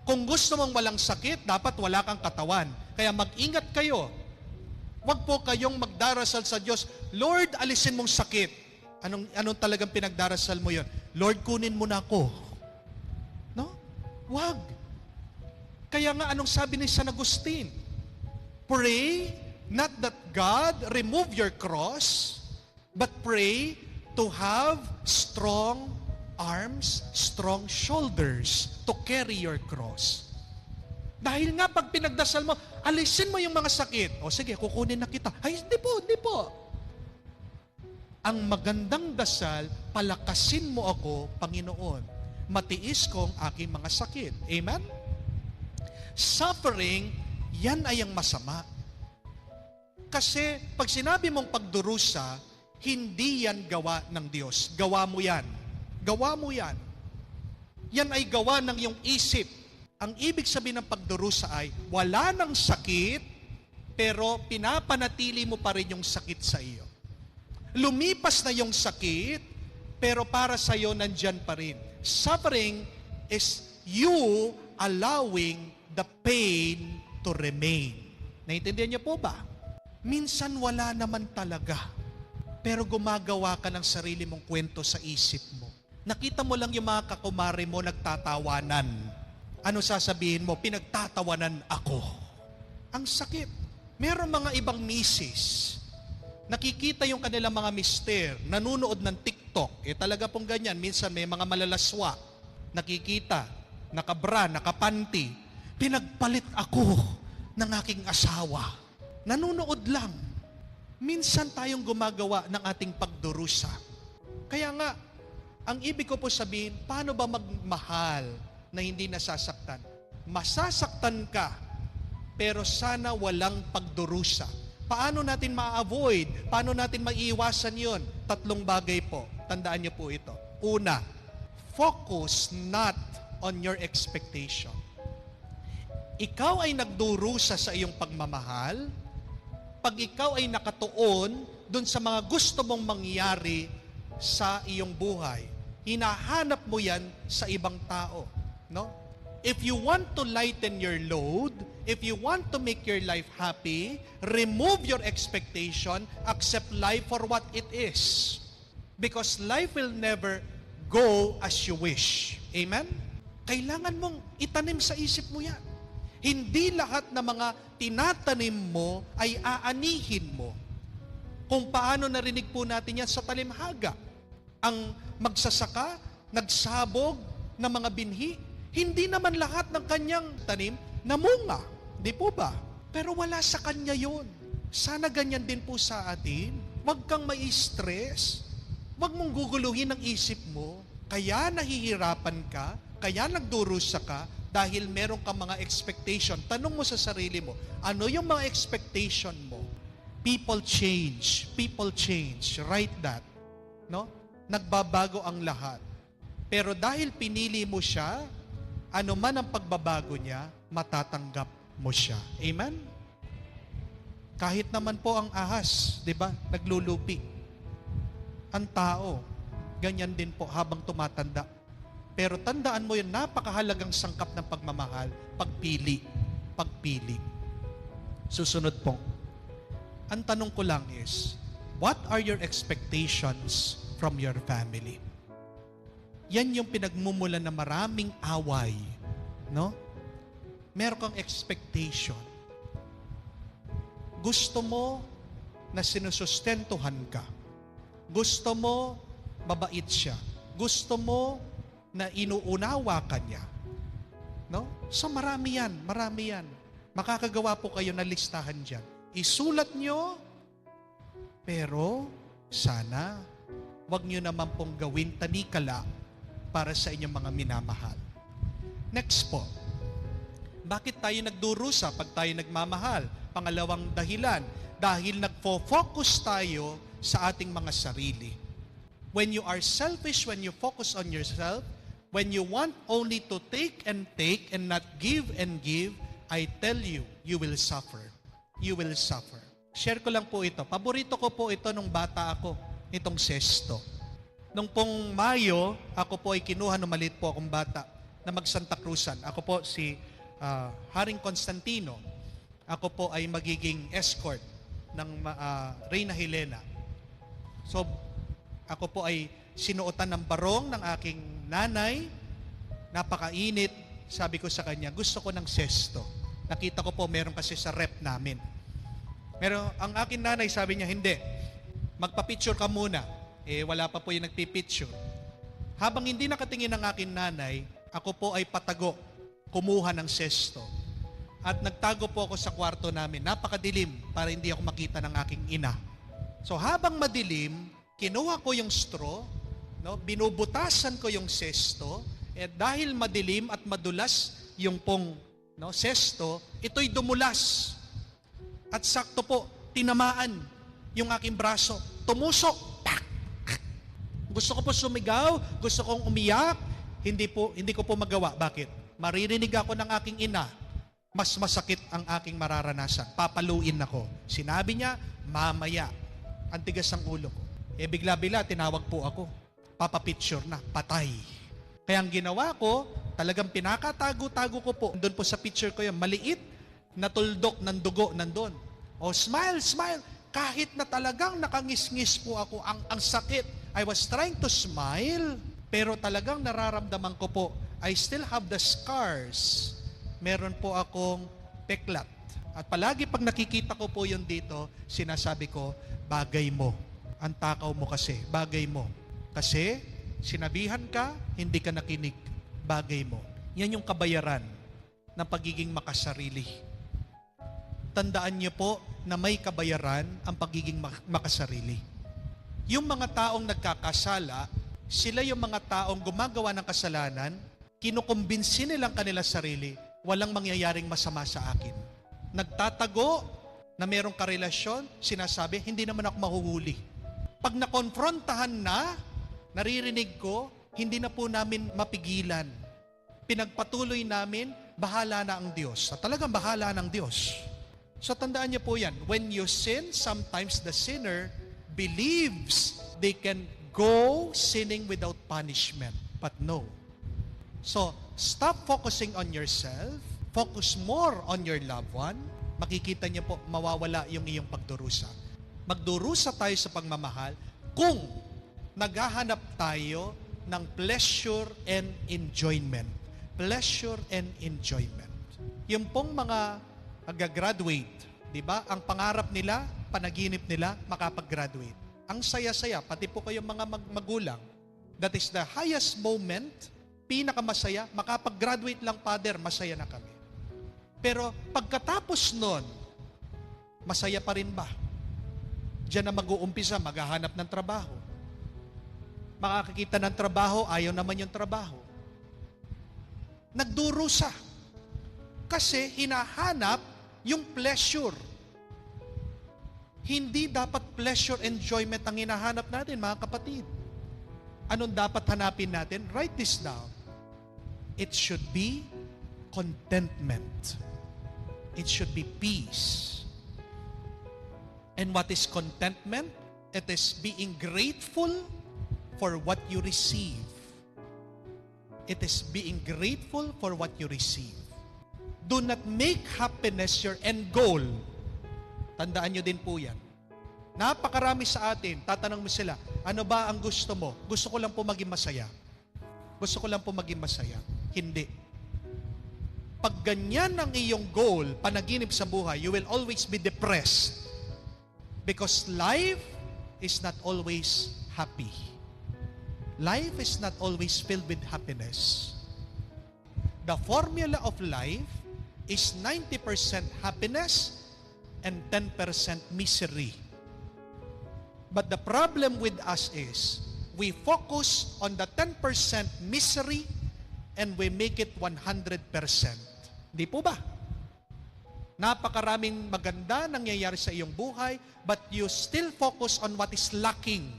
Kung gusto mong walang sakit, dapat wala kang katawan. Kaya mag-ingat kayo. Huwag po kayong magdarasal sa Diyos, Lord, alisin mong sakit. Anong talagang pinagdarasal mo yon? Lord, kunin mo na ako. No? Huwag. Kaya nga, anong sabi ni San Agustin? Pray not that God remove your cross, but pray to have strong arms, strong shoulders to carry your cross. Dahil nga pag pinagdasal mo, alisin mo yung mga sakit. O sige, kukunin na kita. Ay, hindi po. Ang magandang dasal, palakasin mo ako, Panginoon. Matiis ko ang aking mga sakit. Amen? Suffering, yan ay ang masama. Kasi pag sinabi mong pagdurusa, hindi yan gawa ng Diyos. Gawa mo yan. Gawa mo yan. Yan ay gawa ng iyong isip. Ang ibig sabihin ng pagdurusa ay, wala ng sakit, pero pinapanatili mo pa rin yung sakit sa iyo. Lumipas na yung sakit, pero para sa iyo nandyan pa rin. Suffering is you allowing the pain to remain. Naintindihan niyo po ba? Minsan wala naman talaga, pero gumagawa ka ng sarili mong kwento sa isip mo. Nakita mo lang yung mga kakumare mo nagtatawanan. Ano sasabihin mo? Pinagtatawanan ako. Ang sakit. Meron mga ibang misis, nakikita yung kanilang mga mister, nanunood ng TikTok. Talaga pong ganyan. Minsan may mga malalaswa. Nakikita, nakabra, nakapanty. Pinagpalit ako ng aking asawa. Nanunood lang. Minsan tayong gumagawa ng ating pagdurusa. Kaya nga, ang ibig ko po sabihin, paano ba magmahal na hindi nasasaktan? Masasaktan ka, pero sana walang pagdurusa. Paano natin ma-avoid? Paano natin maiiwasan yon? 3 bagay po. Tandaan niyo po ito. Una, focus not on your expectation. Ikaw ay nagdurusa sa iyong pagmamahal, pag ikaw ay nakatuon dun sa mga gusto mong mangyari sa iyong buhay, hinahanap mo yan sa ibang tao. No? If you want to lighten your load, if you want to make your life happy, remove your expectation, accept life for what it is. Because life will never go as you wish. Amen? Kailangan mong itanim sa isip mo yan. Hindi lahat ng mga tinatanim mo ay aanihin mo. Kung paano narinig po natin yan sa talimhaga. Ang magsasaka, nagsabog ng mga binhi, hindi naman lahat ng kanyang tanim namunga. Di po ba? Pero wala sa kanya yun. Sana ganyan din po sa atin. Huwag kang mai-stress. Huwag mong guguluhin ang isip mo. Kaya nahihirapan ka, kaya nagdurusa ka, dahil meron kang mga expectation. Tanong mo sa sarili mo, ano yung mga expectation mo? People change. People change. Write that. No? Nagbabago ang lahat. Pero dahil pinili mo siya, ano man ang pagbabago niya, matatanggap mo siya. Amen? Kahit naman po ang ahas, di ba? Naglulupi. Ang tao, ganyan din po habang tumatanda. Pero tandaan mo yun, napakahalagang sangkap ng pagmamahal, pagpili. Pagpili. Susunod po. Ang tanong ko lang is, what are your expectations from your family? Yan yung pinagmumulan ng maraming away. No? Meron kang expectation. Gusto mo na sinusustentuhan ka. Gusto mo mabait siya. Gusto mo na inuunawa ka niya. No? So marami yan. Makakagawa po kayo na listahan dyan. Isulat nyo, pero sana wag nyo naman pong gawin tanikala para sa inyong mga minamahal. Next po, bakit tayo nagdurusa pag tayo nagmamahal? Pangalawang dahilan, dahil nagfo-focus tayo sa ating mga sarili. When you are selfish, when you focus on yourself, when you want only to take and not give and give, I tell you, you will suffer. You will suffer. Share ko lang po ito. Paborito ko po ito nung bata ako, itong sesto. Nung pong Mayo, ako po ay kinuha nung maliit po akong bata na mag-Santa Cruzan. Ako po si Haring Constantino. Ako po ay magiging escort ng Reyna Helena. So, ako po ay sinuotan ng barong ng aking nanay. Napakainit. Sabi ko sa kanya, gusto ko ng sesto. Nakita ko po, meron kasi sa rep namin. Pero ang aking nanay, sabi niya, hindi. Magpa-picture ka muna. Wala pa po yung nagpipicture. Habang hindi nakatingin ng aking nanay, ako po ay patago, kumuha ng sesto. At nagtago po ako sa kwarto namin. Napakadilim para hindi ako makita ng aking ina. So habang madilim, kinuha ko yung straw, no? Binubutasan ko yung sesto, at dahil madilim at madulas yung pong sesto, ito'y dumulas. At sakto po, tinamaan yung aking braso. Tumusok. Gusto ko po sumigaw, gusto kong umiyak, hindi ko po magawa. Bakit? Maririnig ako ng aking ina, mas masakit ang aking mararanasan. Papaluin ako. Sinabi niya, mamaya. Ang tigas ng ulo ko. Bigla-bila, tinawag po ako. Papapicture na, patay. Kaya ang ginawa ko, talagang pinakatago-tago ko po. Doon po sa picture ko yung maliit na tuldok ng dugo nandun. Smile, smile. Kahit na talagang nakangis-ngis po ako, ang sakit. I was trying to smile, pero talagang nararamdaman ko po, I still have the scars. Meron po akong peklat. At palagi pag nakikita ko po yun dito, sinasabi ko, bagay mo. Ang takaw mo kasi, bagay mo. Kasi, sinabihan ka, hindi ka nakinig. Bagay mo. Yan yung kabayaran ng pagiging makasarili. Tandaan niyo po na may kabayaran ang pagiging makasarili. Yung mga taong nagkakasala, sila yung mga taong gumagawa ng kasalanan, kinukumbinsi nilang kanila sarili, walang mangyayaring masama sa akin. Nagtatago na merong karelasyon, sinasabi, hindi naman ako mahuhuli. Pag nakonfrontahan na, naririnig ko, hindi na po namin mapigilan. Pinagpatuloy namin, bahala na ang Diyos. At talagang bahala ng Diyos. So tandaan niyo po yan, when you sin, sometimes the sinner believes they can go sinning without punishment. But no. So, stop focusing on yourself, focus more on your loved one, makikita niyo po, mawawala yung iyong pagdurusa. Magdurusa tayo sa pagmamahal kung naghahanap tayo ng pleasure and enjoyment. Pleasure and enjoyment. Yung pong mga mag-graduate, di ba? Ang pangarap nila, panaginip nila, makapag-graduate. Ang saya-saya, pati po kayong mga magulang. That is the highest moment, pinakamasaya, makapag-graduate lang, Father, masaya na kami. Pero pagkatapos nun, masaya pa rin ba? Diyan na mag-uumpisa, maghahanap ng trabaho. Makakakita ng trabaho, ayaw naman yung trabaho. Nagdurusa. Kasi hinahanap yung pleasure. Hindi dapat pleasure, enjoyment ang hinahanap natin, mga kapatid. Anong dapat hanapin natin? Write this down. It should be contentment. It should be peace. And what is contentment? It is being grateful for what you receive. It is being grateful for what you receive. Do not make happiness your end goal. Tandaan nyo din po yan. Napakarami sa atin, tatanong mo sila, ano ba ang gusto mo? Gusto ko lang po maging masaya. Gusto ko lang po maging masaya. Hindi. Pag ganyan ang iyong goal, panaginip sa buhay, you will always be depressed. Because life is not always happy. Life is not always filled with happiness. The formula of life is 90% happiness and 10% misery. But the problem with us is, we focus on the 10% misery and we make it 100%. Di po ba? Napakaraming maganda nangyayari sa iyong buhay, but you still focus on what is lacking.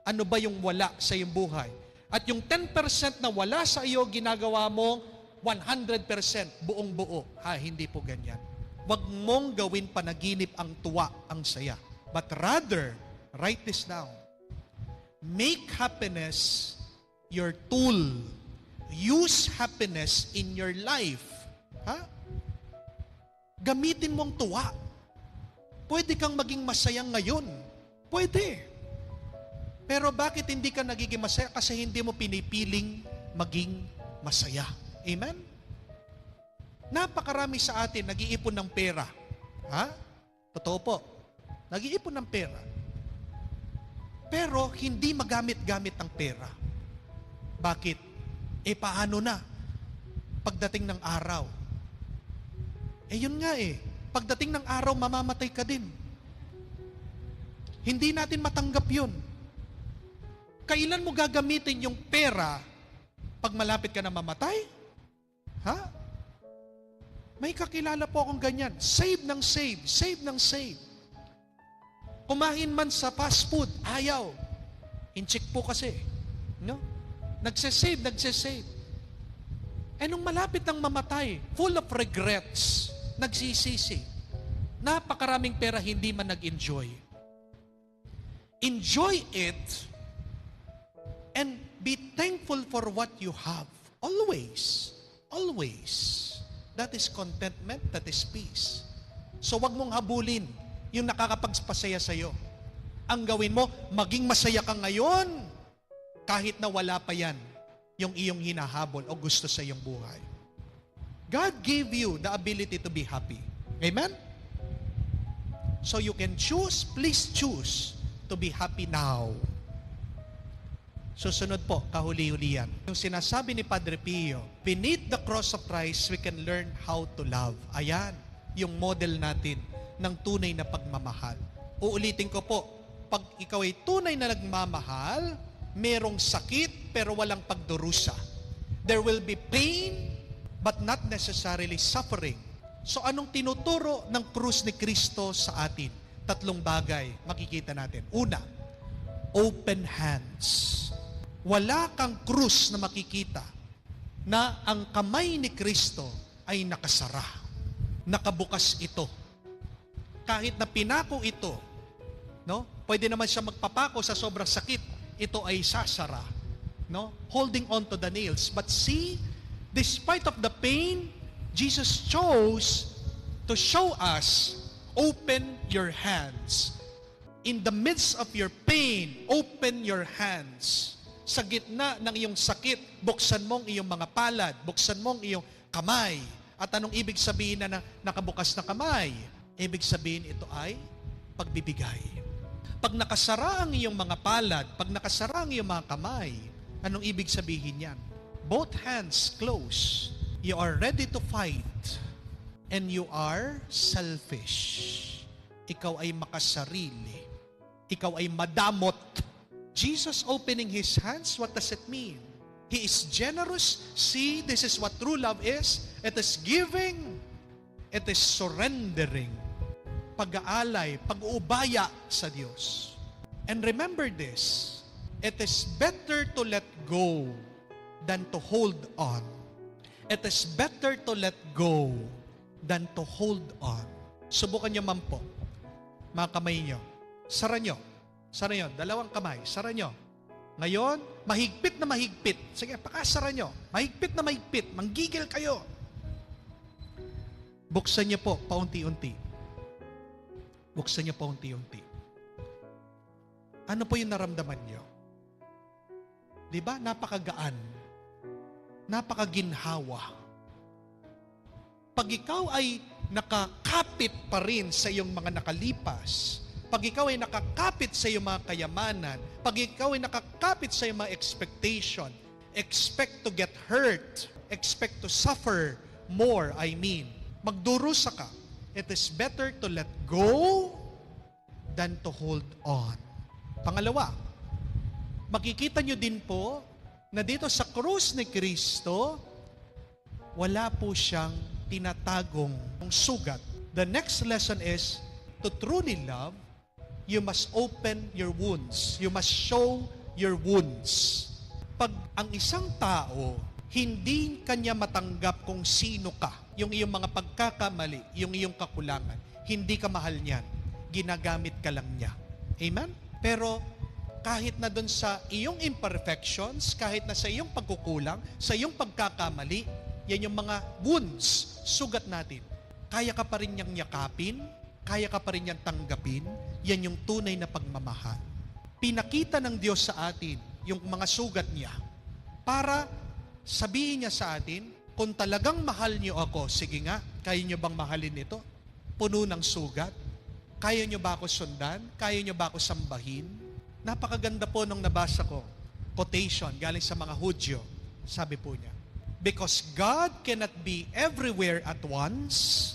Ano ba yung wala sa iyong buhay? At yung 10% na wala sa iyo, ginagawa mo 100% buong buo. Hindi po ganyan. Huwag mong gawin panaginip ang tuwa, ang saya. But rather, write this down. Make happiness your tool. Use happiness in your life. Gamitin mong tuwa. Pwede kang maging masaya ngayon. Pwede. Pero bakit hindi ka nagiging masaya? Kasi hindi mo pinipiling maging masaya. Amen? Napakarami sa atin nag-iipon ng pera. Totoo po. Nag-iipon ng pera. Pero hindi magamit-gamit ang pera. Bakit? Paano na? Pagdating ng araw. Yun nga Pagdating ng araw, mamamatay ka din. Hindi natin matanggap yun. Kailan mo gagamitin yung pera pag malapit ka na mamatay? May kakilala po akong ganyan. Save ng save. Save ng save. Kumain man sa fast food, ayaw. In-check po kasi. No? Nagsasave. Nung malapit ng mamatay, full of regrets, nagsisisi. Napakaraming pera, hindi man nag-enjoy. Enjoy it and be thankful for what you have. Always. Always. That is contentment, that is peace. So wag mong habulin yung nakakapagpasaya sa'yo. Ang gawin mo, maging masaya ka ngayon kahit na wala pa yan yung iyong hinahabol o gusto sa iyong buhay. God gave you the ability to be happy. Amen? So you can choose, please choose to be happy now. Susunod po, kahuli-hulian. Yung sinasabi ni Padre Pio, beneath the cross of Christ, we can learn how to love. Ayan, yung model natin ng tunay na pagmamahal. Uulitin ko po, pag ikaw ay tunay na nagmamahal, merong sakit pero walang pagdurusa. There will be pain but not necessarily suffering. So anong tinuturo ng krus ni Kristo sa atin? 3 bagay makikita natin. Una, open hands. Wala kang krus na makikita na ang kamay ni Kristo ay nakasara. Nakabukas ito. Kahit na pinako ito, no? Pwede naman siya magpapako sa sobrang sakit. Ito ay sasara, no? Holding on to the nails. But see, despite of the pain, Jesus chose to show us, open your hands. In the midst of your pain, open your hands. Sa gitna ng iyong sakit, buksan mong iyong mga palad, buksan mong iyong kamay. At anong ibig sabihin na nakabukas na kamay? Ibig sabihin ito ay pagbibigay. Pag nakasara ang iyong mga palad, pag nakasara ang iyong mga kamay, anong ibig sabihin yan? Both hands close. You are ready to fight. And you are selfish. Ikaw ay makasarili. Ikaw ay madamot. Jesus opening His hands, what does it mean? He is generous. See, this is what true love is. It is giving. It is surrendering. Pag-aalay, pag-uubaya sa Diyos. And remember this, it is better to let go than to hold on. It is better to let go than to hold on. Subukan nyo man po. Mga kamay nyo. Sara nyo. Sara nyo. Dalawang kamay. Sara nyo. Ngayon, mahigpit na mahigpit. Sige, pakasara nyo. Mahigpit na mahigpit. Manggigil kayo. Buksan nyo po, paunti-unti. Buksan nyo paunti-unti. Ano po yung naramdaman nyo? Diba? Napakagaan. Napakaginhawa. Pag ikaw ay nakakapit pa rin sa iyong mga nakalipas, pag ikaw ay nakakapit sa iyong mga kayamanan, pag ikaw ay nakakapit sa iyong mga expectation, expect to get hurt, expect to suffer more, magdurusa ka. It is better to let go than to hold on. Pangalawa, makikita nyo din po na dito sa krus ni Kristo, wala po siyang tinatagong sugat. The next lesson is, to truly love, you must open your wounds. You must show your wounds. Pag ang isang tao, hindi kanya matanggap kung sino ka, yung iyong mga pagkakamali, yung iyong kakulangan, hindi ka mahal niyan. Ginagamit ka lang niya. Amen? Pero kahit na doon sa iyong imperfections, kahit na sa iyong pagkukulang, sa iyong pagkakamali, yan yung mga wounds, sugat natin. Kaya ka pa rin niyang yakapin, kaya ka pa rin niyang tanggapin, yan yung tunay na pagmamahal. Pinakita ng Diyos sa atin yung mga sugat niya para sabihin niya sa atin, kung talagang mahal niyo ako, sige nga, kaya niyo bang mahalin ito? Puno ng sugat? Kaya niyo ba ako sundan? Kaya niyo ba ako sambahin? Napakaganda po nung nabasa ko, quotation galing sa mga Hudyo. Sabi po niya, because God cannot be everywhere at once,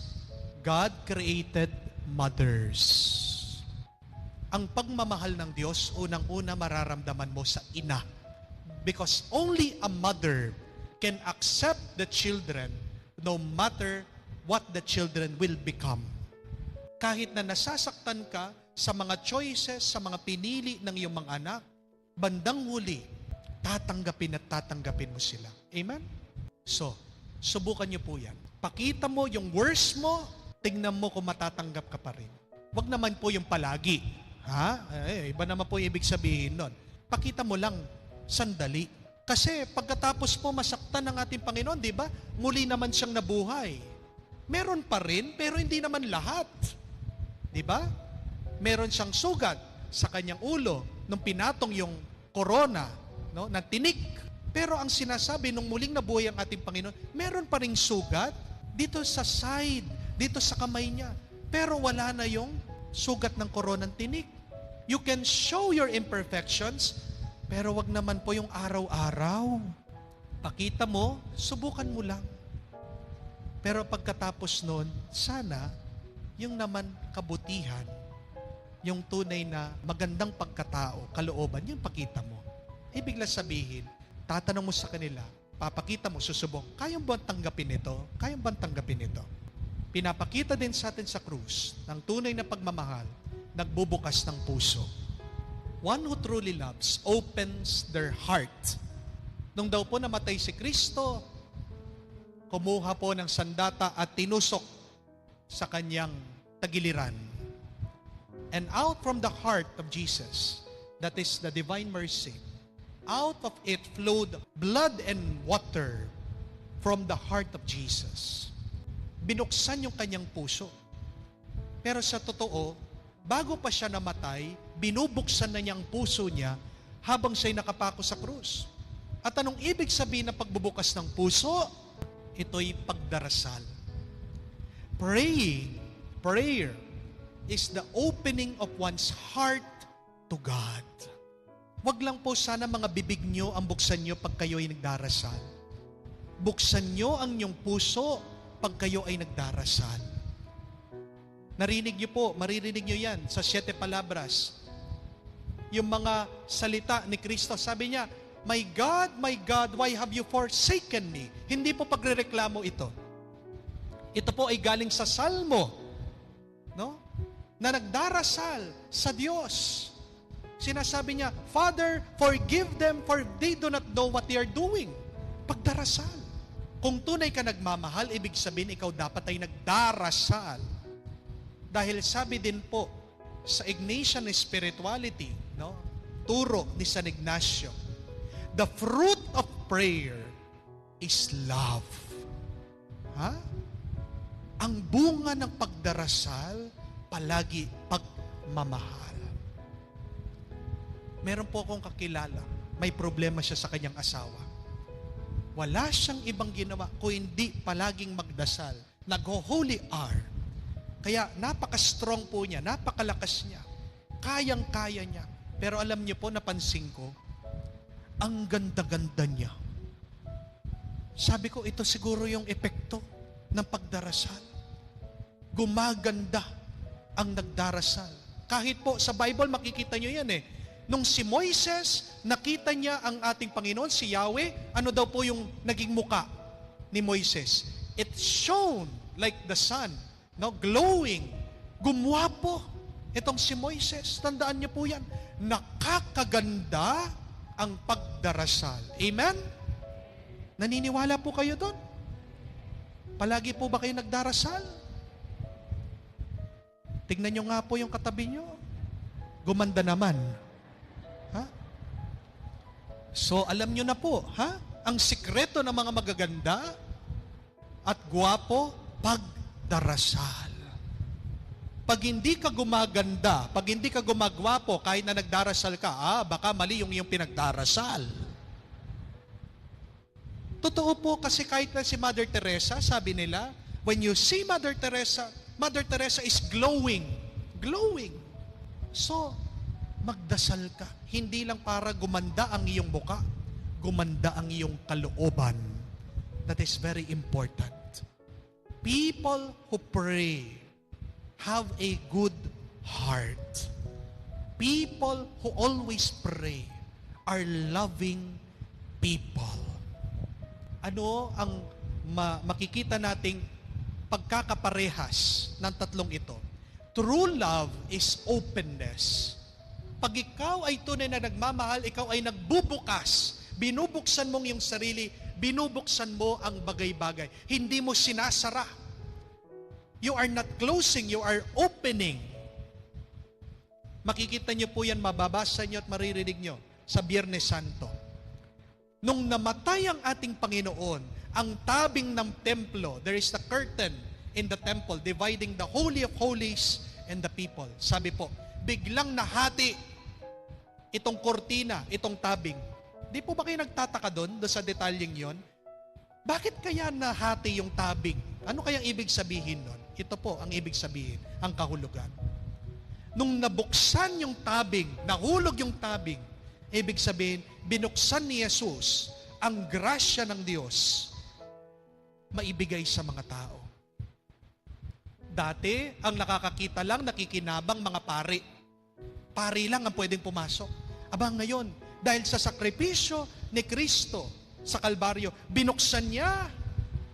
God created mothers. Ang pagmamahal ng Diyos, unang-una mararamdaman mo sa ina. Because only a mother can accept the children no matter what the children will become. Kahit na nasasaktan ka sa mga choices, sa mga pinili ng iyong mga anak, bandang huli, tatanggapin at tatanggapin mo sila. Amen? So, subukan niyo po yan. Pakita mo yung worst mo, tingnan mo kung matatanggap ka pa rin. Wag naman po yung palagi. Iba naman po yung ibig sabihin nun. Pakita mo lang, sandali. Kasi pagkatapos po masaktan ng ating Panginoon, di ba? Muli naman siyang nabuhay. Meron pa rin, pero hindi naman lahat. Di ba? Meron siyang sugat sa kanyang ulo nung pinatong yung corona, no, ng tinik. Pero ang sinasabi nung muling nabuhay ang ating Panginoon, meron pa ring sugat dito sa side, dito sa kamay niya. Pero wala na yung sugat ng koronang tinik. You can show your imperfections, pero wag naman po yung araw-araw. Pakita mo, subukan mo lang. Pero pagkatapos nun, sana, yung naman kabutihan, yung tunay na magandang pagkatao, kalooban, yung pakita mo. Ibig lang sabihin, tatanong mo sa kanila, papakita mo, susubok, kayang ba tanggapin ito? Kayang ba tanggapin ito? Pinapakita din sa atin sa krus, ng tunay na pagmamahal, nagbubukas ng puso. One who truly loves opens their heart. Nung daw po namatay si Kristo, kumuha po ng sandata at tinusok sa kanyang tagiliran. And out from the heart of Jesus, that is the divine mercy, out of it flowed blood and water from the heart of Jesus. Binuksan yung kanyang puso. Pero sa totoo, bago pa siya namatay, binubuksan na niya ang puso niya habang siya'y nakapako sa krus. At anong ibig sabihin ng pagbubukas ng puso? Ito'y pagdarasal. Prayer is the opening of one's heart to God. Wag lang po sana mga bibig nyo ang buksan nyo pag kayo ay nagdarasal. Buksan nyo ang inyong puso pag kayo ay nagdarasal. Narinig nyo po, maririnig nyo yan sa 7 palabras. Yung mga salita ni Kristo, sabi niya, my God, why have you forsaken me? Hindi po pagrereklamo ito. Ito po ay galing sa Salmo, no? Na nagdarasal sa Diyos. Sinasabi niya, Father, forgive them for they do not know what they are doing. Pagdarasal. Kung tunay ka nagmamahal, ibig sabihin ikaw dapat ay nagdarasal. Dahil sabi din po sa Ignatian spirituality, no? Turo ni San Ignacio, the fruit of prayer is love. Ha? Ang bunga ng pagdarasal, palagi pagmamahal. Meron po akong kakilala, may problema siya sa kanyang asawa. Wala siyang ibang ginawa kung hindi palaging magdasal. Nag-holy hour. Kaya napaka-strong po niya, napakalakas niya. Kayang-kaya niya. Pero alam niyo po, napansin ko, ang ganda-ganda niya. Sabi ko, ito siguro yung epekto ng pagdarasal. Gumaganda ang nagdarasal. Kahit po sa Bible, makikita niyo yan eh. Nung si Moises, nakita niya ang ating Panginoon, si Yahweh, ano daw po yung naging muka ni Moises? It shone like the sun, no? Glowing, gumwapo. Itong si Moises, tandaan niyo po yan, nakakaganda ang pagdarasal. Amen? Naniniwala po kayo doon? Palagi po ba kayo nagdarasal? Tignan niyo nga po yung katabi niyo. Gumanda naman. Ha? So, alam niyo na po, ha? Ang sikreto ng mga magaganda at gwapo, pagdarasal. Pag hindi ka gumaganda, pag hindi ka gumagwapo, kahit na nagdarasal ka, baka mali yung iyong pinagdarasal. Totoo po kasi kahit na si Mother Teresa, sabi nila, when you see Mother Teresa is glowing. Glowing. So, magdasal ka. Hindi lang para gumanda ang iyong muka, gumanda ang iyong kalooban. That is very important. People who pray have a good heart. People who always pray are loving people. Ano ang makikita nating pagkakaparehas ng tatlong ito? True love is openness. Pag ikaw ay tunay na nagmamahal, ikaw ay nagbubukas. Binubuksan mong iyong sarili, binubuksan mo ang bagay-bagay. Hindi mo sinasara. You are not closing, you are opening. Makikita niyo po yan, mababasa niyo at maririnig niyo sa Biyernes Santo. Nung namatay ang ating Panginoon, ang tabing ng templo, there is a curtain in the temple dividing the Holy of Holies and the people. Sabi po, biglang nahati itong kortina, itong tabing. Di po ba kayo nagtataka doon sa detalyeng yon? Bakit kaya nahati yung tabing? Ano kayang ibig sabihin nun? Ito po ang ibig sabihin, ang kahulugan. Nung nabuksan yung tabing, nahulog yung tabing, ibig sabihin, binuksan ni Jesus ang grasya ng Diyos maibigay sa mga tao. Dati, ang nakakakita lang, nakikinabang mga pari. Pari lang ang pwedeng pumasok. Abang ngayon, dahil sa sakripisyo ni Kristo sa Kalbaryo, binuksan niya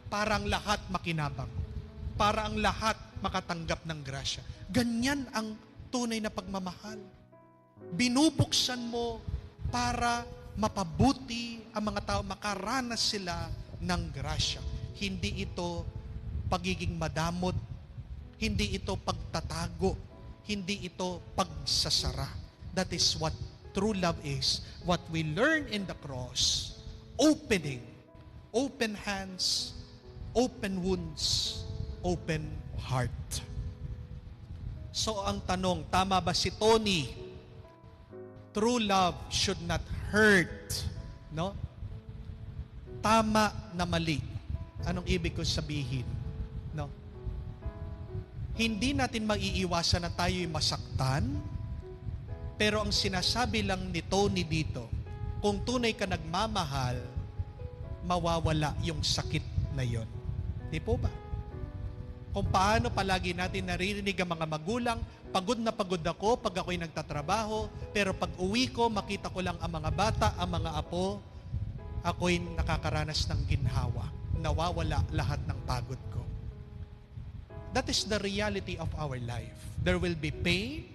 para ang lahat makinabang. Para ang lahat makatanggap ng grasya. Ganyan ang tunay na pagmamahal. Binubuksan mo para mapabuti ang mga tao, makaranas sila ng grasya. Hindi ito pagiging madamot, hindi ito pagtatago, hindi ito pagsasara. That is what true love is. What we learn in the cross. Opening. Open hands, open wounds, open heart. So ang tanong, tama ba si Tony? True love should not hurt. No? Tama na mali. Anong ibig ko sabihin? No? Hindi natin maiiwasan na tayo'y masaktan, pero ang sinasabi lang ni Tony dito, kung tunay ka nagmamahal, mawawala yung sakit na yon. Di po ba? Kung paano palagi natin naririnig ang mga magulang, pagod na pagod ako pag ako'y nagtatrabaho, pero pag uwi ko, makita ko lang ang mga bata, ang mga apo, ako'y nakakaranas ng ginhawa. Nawawala lahat ng pagod ko. That is the reality of our life. There will be pain,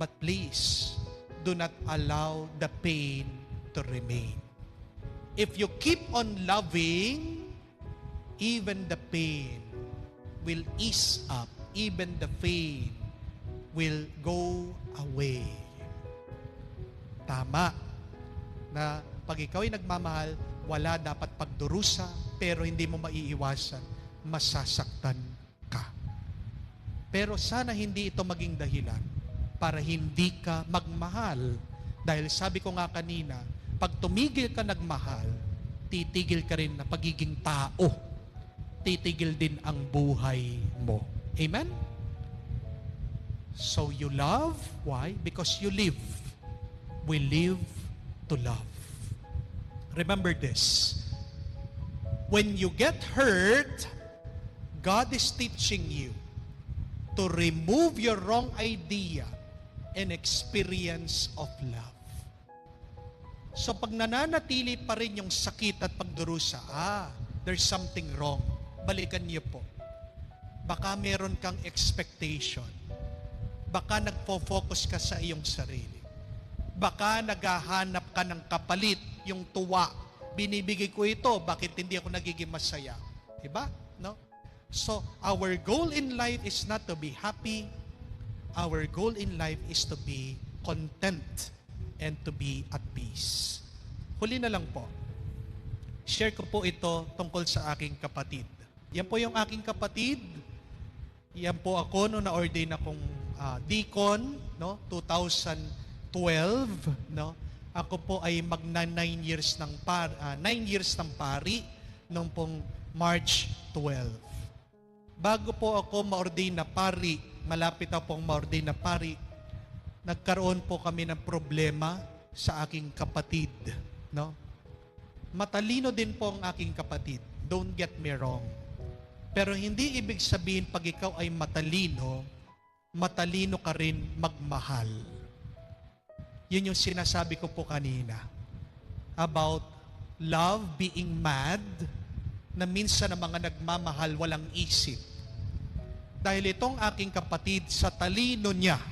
but please, do not allow the pain to remain. If you keep on loving, even the pain will ease up, even the pain will go away. Tama na pag ikaw ay nagmamahal, wala dapat pagdurusa, pero hindi mo maiiwasan, masasaktan ka. Pero sana hindi ito maging dahilan para hindi ka magmahal. Dahil sabi ko nga kanina, pag tumigil ka nagmahal, titigil ka rin na pagiging tao. Titigil din ang buhay mo. Amen? So you love. Why? Because you live. We live to love. Remember this. When you get hurt, God is teaching you to remove your wrong idea and experience of love. So pag nananatili pa rin yung sakit at pagdurusa, there's something wrong. Balikan niyo po. Baka meron kang expectation. Baka nagfo-focus ka sa iyong sarili. Baka naghahanap ka ng kapalit, yung tuwa. Binibigay ko ito, bakit hindi ako nagiging masaya? Diba? No? So, our goal in life is not to be happy. Our goal in life is to be content and to be at peace. Huli na lang po. Share ko po ito tungkol sa aking kapatid. Yan po yung aking kapatid. Yan po ako noong na-ordain akong deacon, no? 2012, no? Ako po ay magna 9 years ng pari noong pong March 12. Bago po ako ma-ordain na pari, malapit ako pong ma-ordain na pari, nagkaroon po kami ng problema sa aking kapatid, no? Matalino din po ang aking kapatid. Don't get me wrong. Pero hindi ibig sabihin pag ikaw ay matalino, matalino ka rin magmahal. Yun yung sinasabi ko po kanina about love being mad, na minsan ang mga nagmamahal walang isip. Dahil itong aking kapatid, sa talino niya,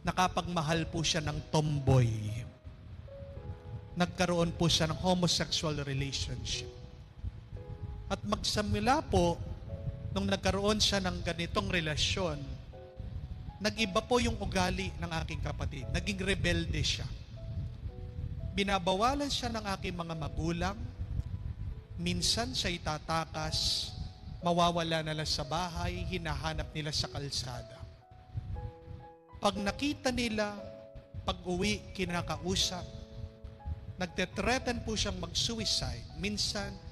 nakapagmahal po siya ng tomboy. Nagkaroon po siya ng homosexual relationship. At magsamula po, nung nagkaroon siya ng ganitong relasyon, nag-iba po yung ugali ng aking kapatid. Naging rebelde siya. Binabawalan siya ng aking mga magulang. Minsan siya itatakas, mawawala na lang sa bahay, hinahanap nila sa kalsada. Pag nakita nila, pag uwi, kinakausap, nagte-threaten po siyang mag-suicide. Minsan,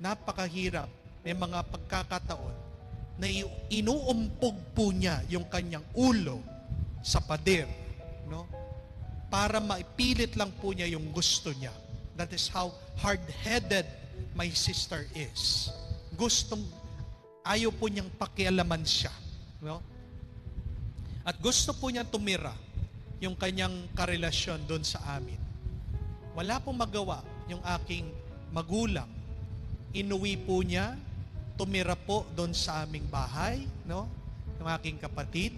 napakahirap. May mga pagkakataon na inuumpog po niya yung kanyang ulo sa pader, no? Para maipilit lang po niya yung gusto niya. That is how hard-headed my sister is. Ayaw po niyang pakialaman siya, no? At gusto po niyang tumira yung kanyang karelasyon doon sa amin. Wala pong magawa yung aking magulang. Inuwi po niya, tumira po doon sa aming bahay, no? Yung aking kapatid,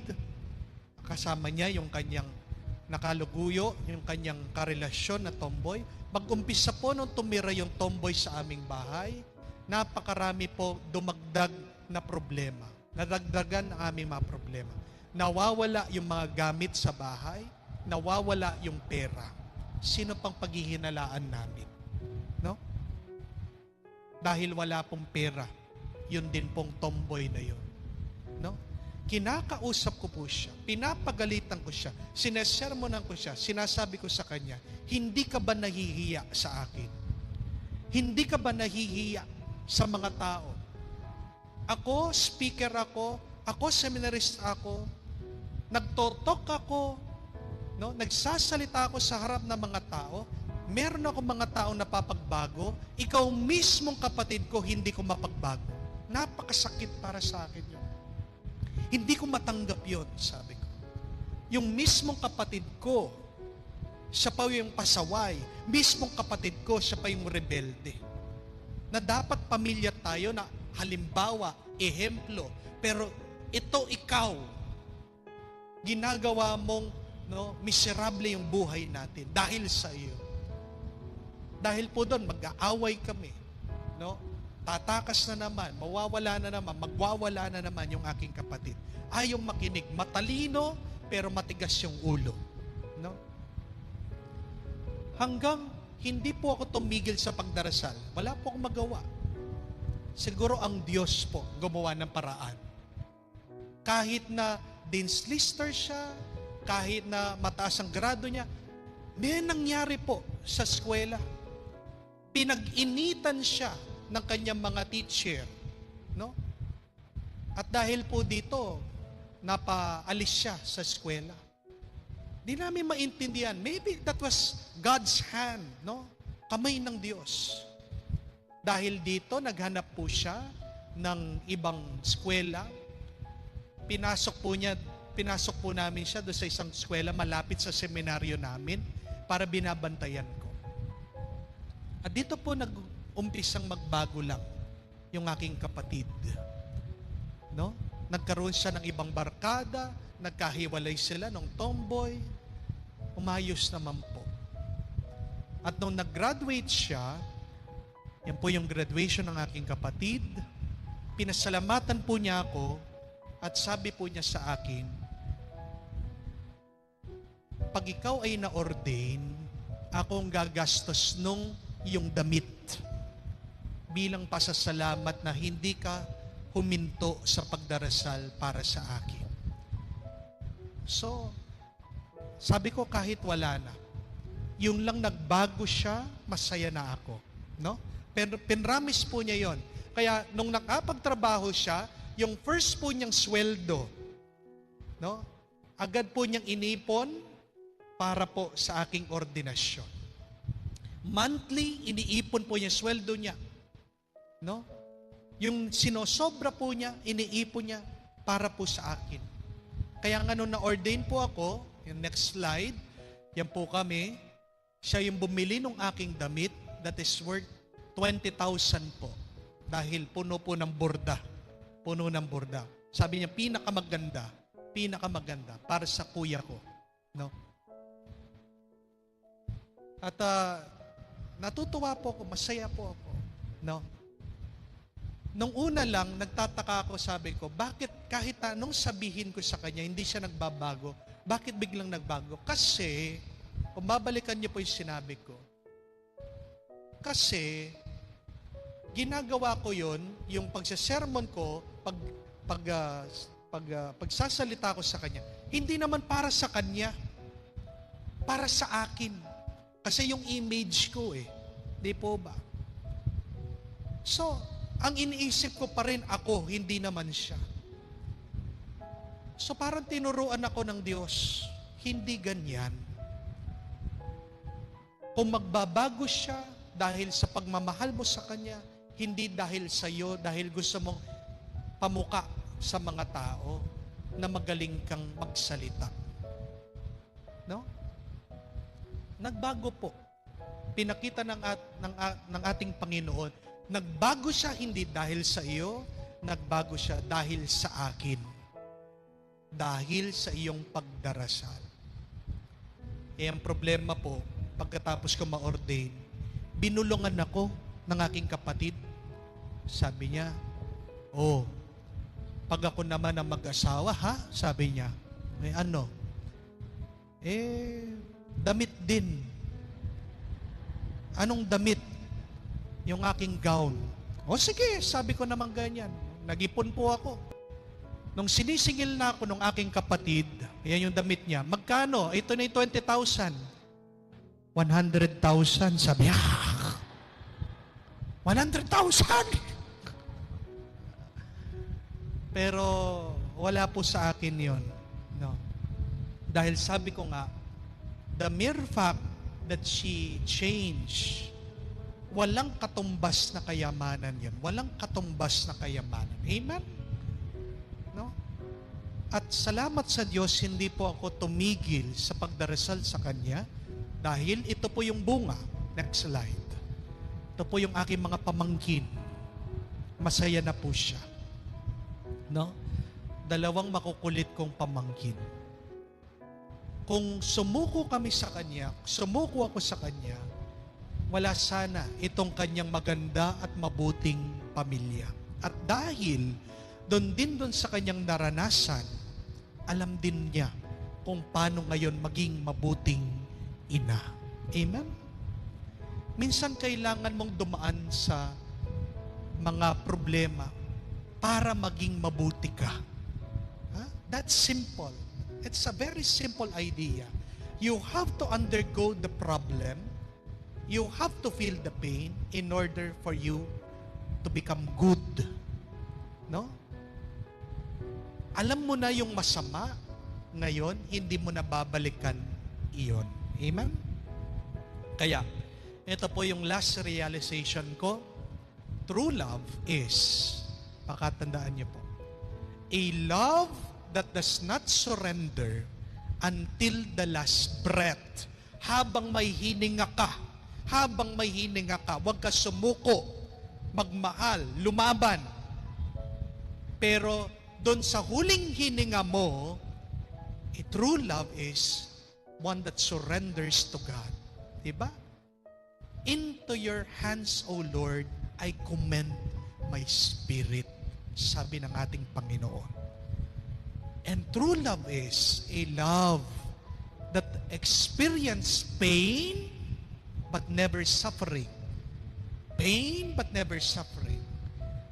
kasama niya yung kanyang nakaluguyo, yung kanyang karelasyon na tomboy. Mag-umpisa po nung tumira yung tomboy sa aming bahay, napakarami po dumagdag na problema. Nadagdagan ang aming mga problema. Nawawala yung mga gamit sa bahay, nawawala yung pera. Sino pang paghihinalaan namin? No? Dahil wala pong pera, yun din pong tomboy na yun. No? kinakausap ko po siya, pinapagalitan ko siya, sinesermonan ko siya, sinasabi ko sa kanya, hindi ka ba nahihiya sa akin? Hindi ka ba nahihiya sa mga tao? Ako, speaker ako seminarist ako, nagtotok ako, no? Nagsasalita ako sa harap ng mga tao, meron ako mga taong napapagbago, ikaw mismong kapatid ko, hindi ko mapagbago. Napakasakit para sa akin yun. Hindi ko matanggap yun, sabi ko. Yung mismong kapatid ko, siya pa yung pasaway. Mismong kapatid ko, siya pa yung rebelde. Na dapat pamilya tayo na halimbawa, ehemplo. Pero ito ikaw, ginagawa mong miserable yung buhay natin dahil sa iyo. Dahil po doon, mag-aaway kami. No? Tatakas na naman, mawawala na naman, magwawala na naman yung aking kapatid. Ayaw makinig, matalino, pero matigas yung ulo. No? Hanggang hindi po ako tumigil sa pagdarasal, wala po akong magawa. Siguro ang Diyos po gumawa ng paraan. Kahit na Dean's Lister siya, kahit na mataas ang grado niya, may nangyari po sa eskwela. Pinag-initan siya ng kanyang mga teacher, no? At dahil po dito, napaalis siya sa eskwela. Di namin maintindihan. Maybe that was God's hand, no? Kamay ng Diyos. Dahil dito, naghanap po siya ng ibang eskwela. Pinasok po namin siya doon sa isang eskwela malapit sa seminaryo namin para binabantayan ko. At dito po umpisang magbago lang yung aking kapatid. No? Nagkaroon siya ng ibang barkada, nagkahiwalay sila ng tomboy, umayos naman po. At nung nag-graduate siya, yan po yung graduation ng aking kapatid, pinasalamatan po niya ako at sabi po niya sa akin, pag ikaw ay na-ordain, ako ang gagastos nung yung damit bilang pasasalamat na hindi ka huminto sa pagdarasal para sa akin. So, sabi ko kahit wala na, yung lang nagbago siya, masaya na ako. No? Pero pinramis po niya yon. Kaya nung nakapagtrabaho siya, yung first po niyang sweldo, no? Agad po niyang inipon para po sa aking ordinasyon. Monthly, iniipon po niya sweldo niya. No? Yung sinosobra po niya, iniipon niya para po sa akin. Kaya nga nung na-ordain po ako, yung next slide, yan po kami, siya yung bumili ng aking damit that is worth 20,000 po. Dahil puno po ng borda. Puno ng borda. Sabi niya, pinakamaganda para sa kuya ko. No? At natutuwa po ako, masaya po ako. No? Nung una lang, nagtataka ako, sabi ko, bakit kahit anong sabihin ko sa kanya, hindi siya nagbabago? Bakit biglang nagbago? Kasi, kung babalikan niyo po yung sinabi ko, kasi, ginagawa ko yon yung pagsasermon ko, pagsasalita ko sa kanya, hindi naman para sa kanya, para sa akin. Kasi yung image ko di po ba? So, ang iniisip ko pa rin ako, hindi naman siya. So parang tinuruan ako ng Diyos, hindi ganyan. Kung magbabago siya dahil sa pagmamahal mo sa Kanya, hindi dahil sa iyo, dahil gusto mong pamuka sa mga tao na magaling kang magsalita. No? Nagbago po. Pinakita ng ating Panginoon, nagbago siya hindi dahil sa iyo, nagbago siya dahil sa akin. Dahil sa iyong pagdarasal. Ang problema po, pagkatapos ko ma-ordain, binulungan ako ng aking kapatid. Sabi niya, pag ako naman ang mag-asawa, sabi niya, ano? Damit din. Anong damit? Yung aking gown. Sige, sabi ko naman ganyan. Nag-ipon po ako. Nung sinisingil na ako ng aking kapatid, yan yung damit niya, magkano? Ito na yung 20,000. 100,000. Sabi, 100,000! Pero wala po sa akin yon. No. Dahil sabi ko nga, the mere fact that she changed, walang katumbas na kayamanan yun. Walang katumbas na kayamanan. Amen? No? At salamat sa Diyos, hindi po ako tumigil sa pagdarasal sa Kanya dahil ito po yung bunga. Next slide. Ito po yung aking mga pamangkin. Masaya na po siya. No? Dalawang makukulit kong pamangkin. Kung sumuko kami sa Kanya, sumuko ako sa Kanya, wala sana itong Kanyang maganda at mabuting pamilya. At dahil doon sa Kanyang naranasan, alam din niya kung paano ngayon maging mabuting ina. Amen? Minsan kailangan mong dumaan sa mga problema para maging mabuti ka. That's simple. It's a very simple idea. You have to undergo the problem. You have to feel the pain in order for you to become good. No? Alam mo na yung masama, ngayon, hindi mo na babalikan iyon. Amen? Kaya, ito po yung last realization ko. True love is, pakatandaan niyo po, a love that does not surrender until the last breath. Habang may hininga ka, huwag ka sumuko, magmahal, lumaban. Pero doon sa huling hininga mo, a true love is one that surrenders to God. Diba? Into your hands, O Lord, I commend my spirit, sabi ng ating Panginoon. And true love is a love that experience pain but never suffering. Pain but never suffering.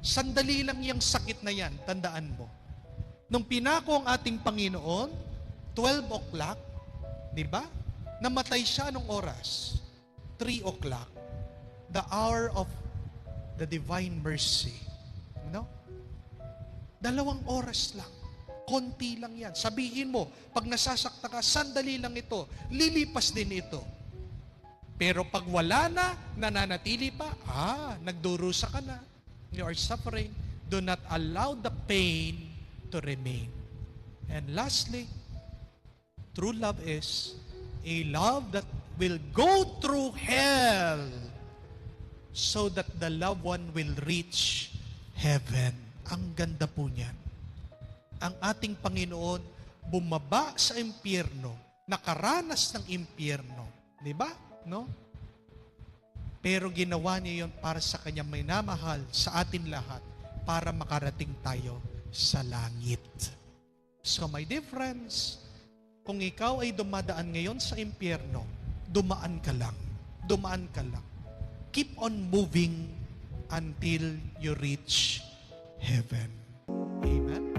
Sandali lang yung sakit na yan, tandaan mo. Nung pinako ang ating Panginoon, 12 o'clock, di ba? Namatay siya nung oras? 3 o'clock. The hour of the divine mercy. No? 2 oras lang. Konti lang yan. Sabihin mo, pag nasasakta ka, sandali lang ito. Lilipas din ito. Pero pag wala na, nananatili pa, nagdurusa ka na. You are suffering. Do not allow the pain to remain. And lastly, true love is a love that will go through hell so that the loved one will reach heaven. Ang ganda po niyan. Ang ating Panginoon bumaba sa impyerno, nakaranas ng impyerno. Di ba? No? Pero ginawa niya yon para sa kanyang minamahal sa atin lahat para makarating tayo sa langit. So my dear friends, kung ikaw ay dumadaan ngayon sa impyerno, dumaan ka lang. Dumaan ka lang. Keep on moving until you reach heaven. Amen?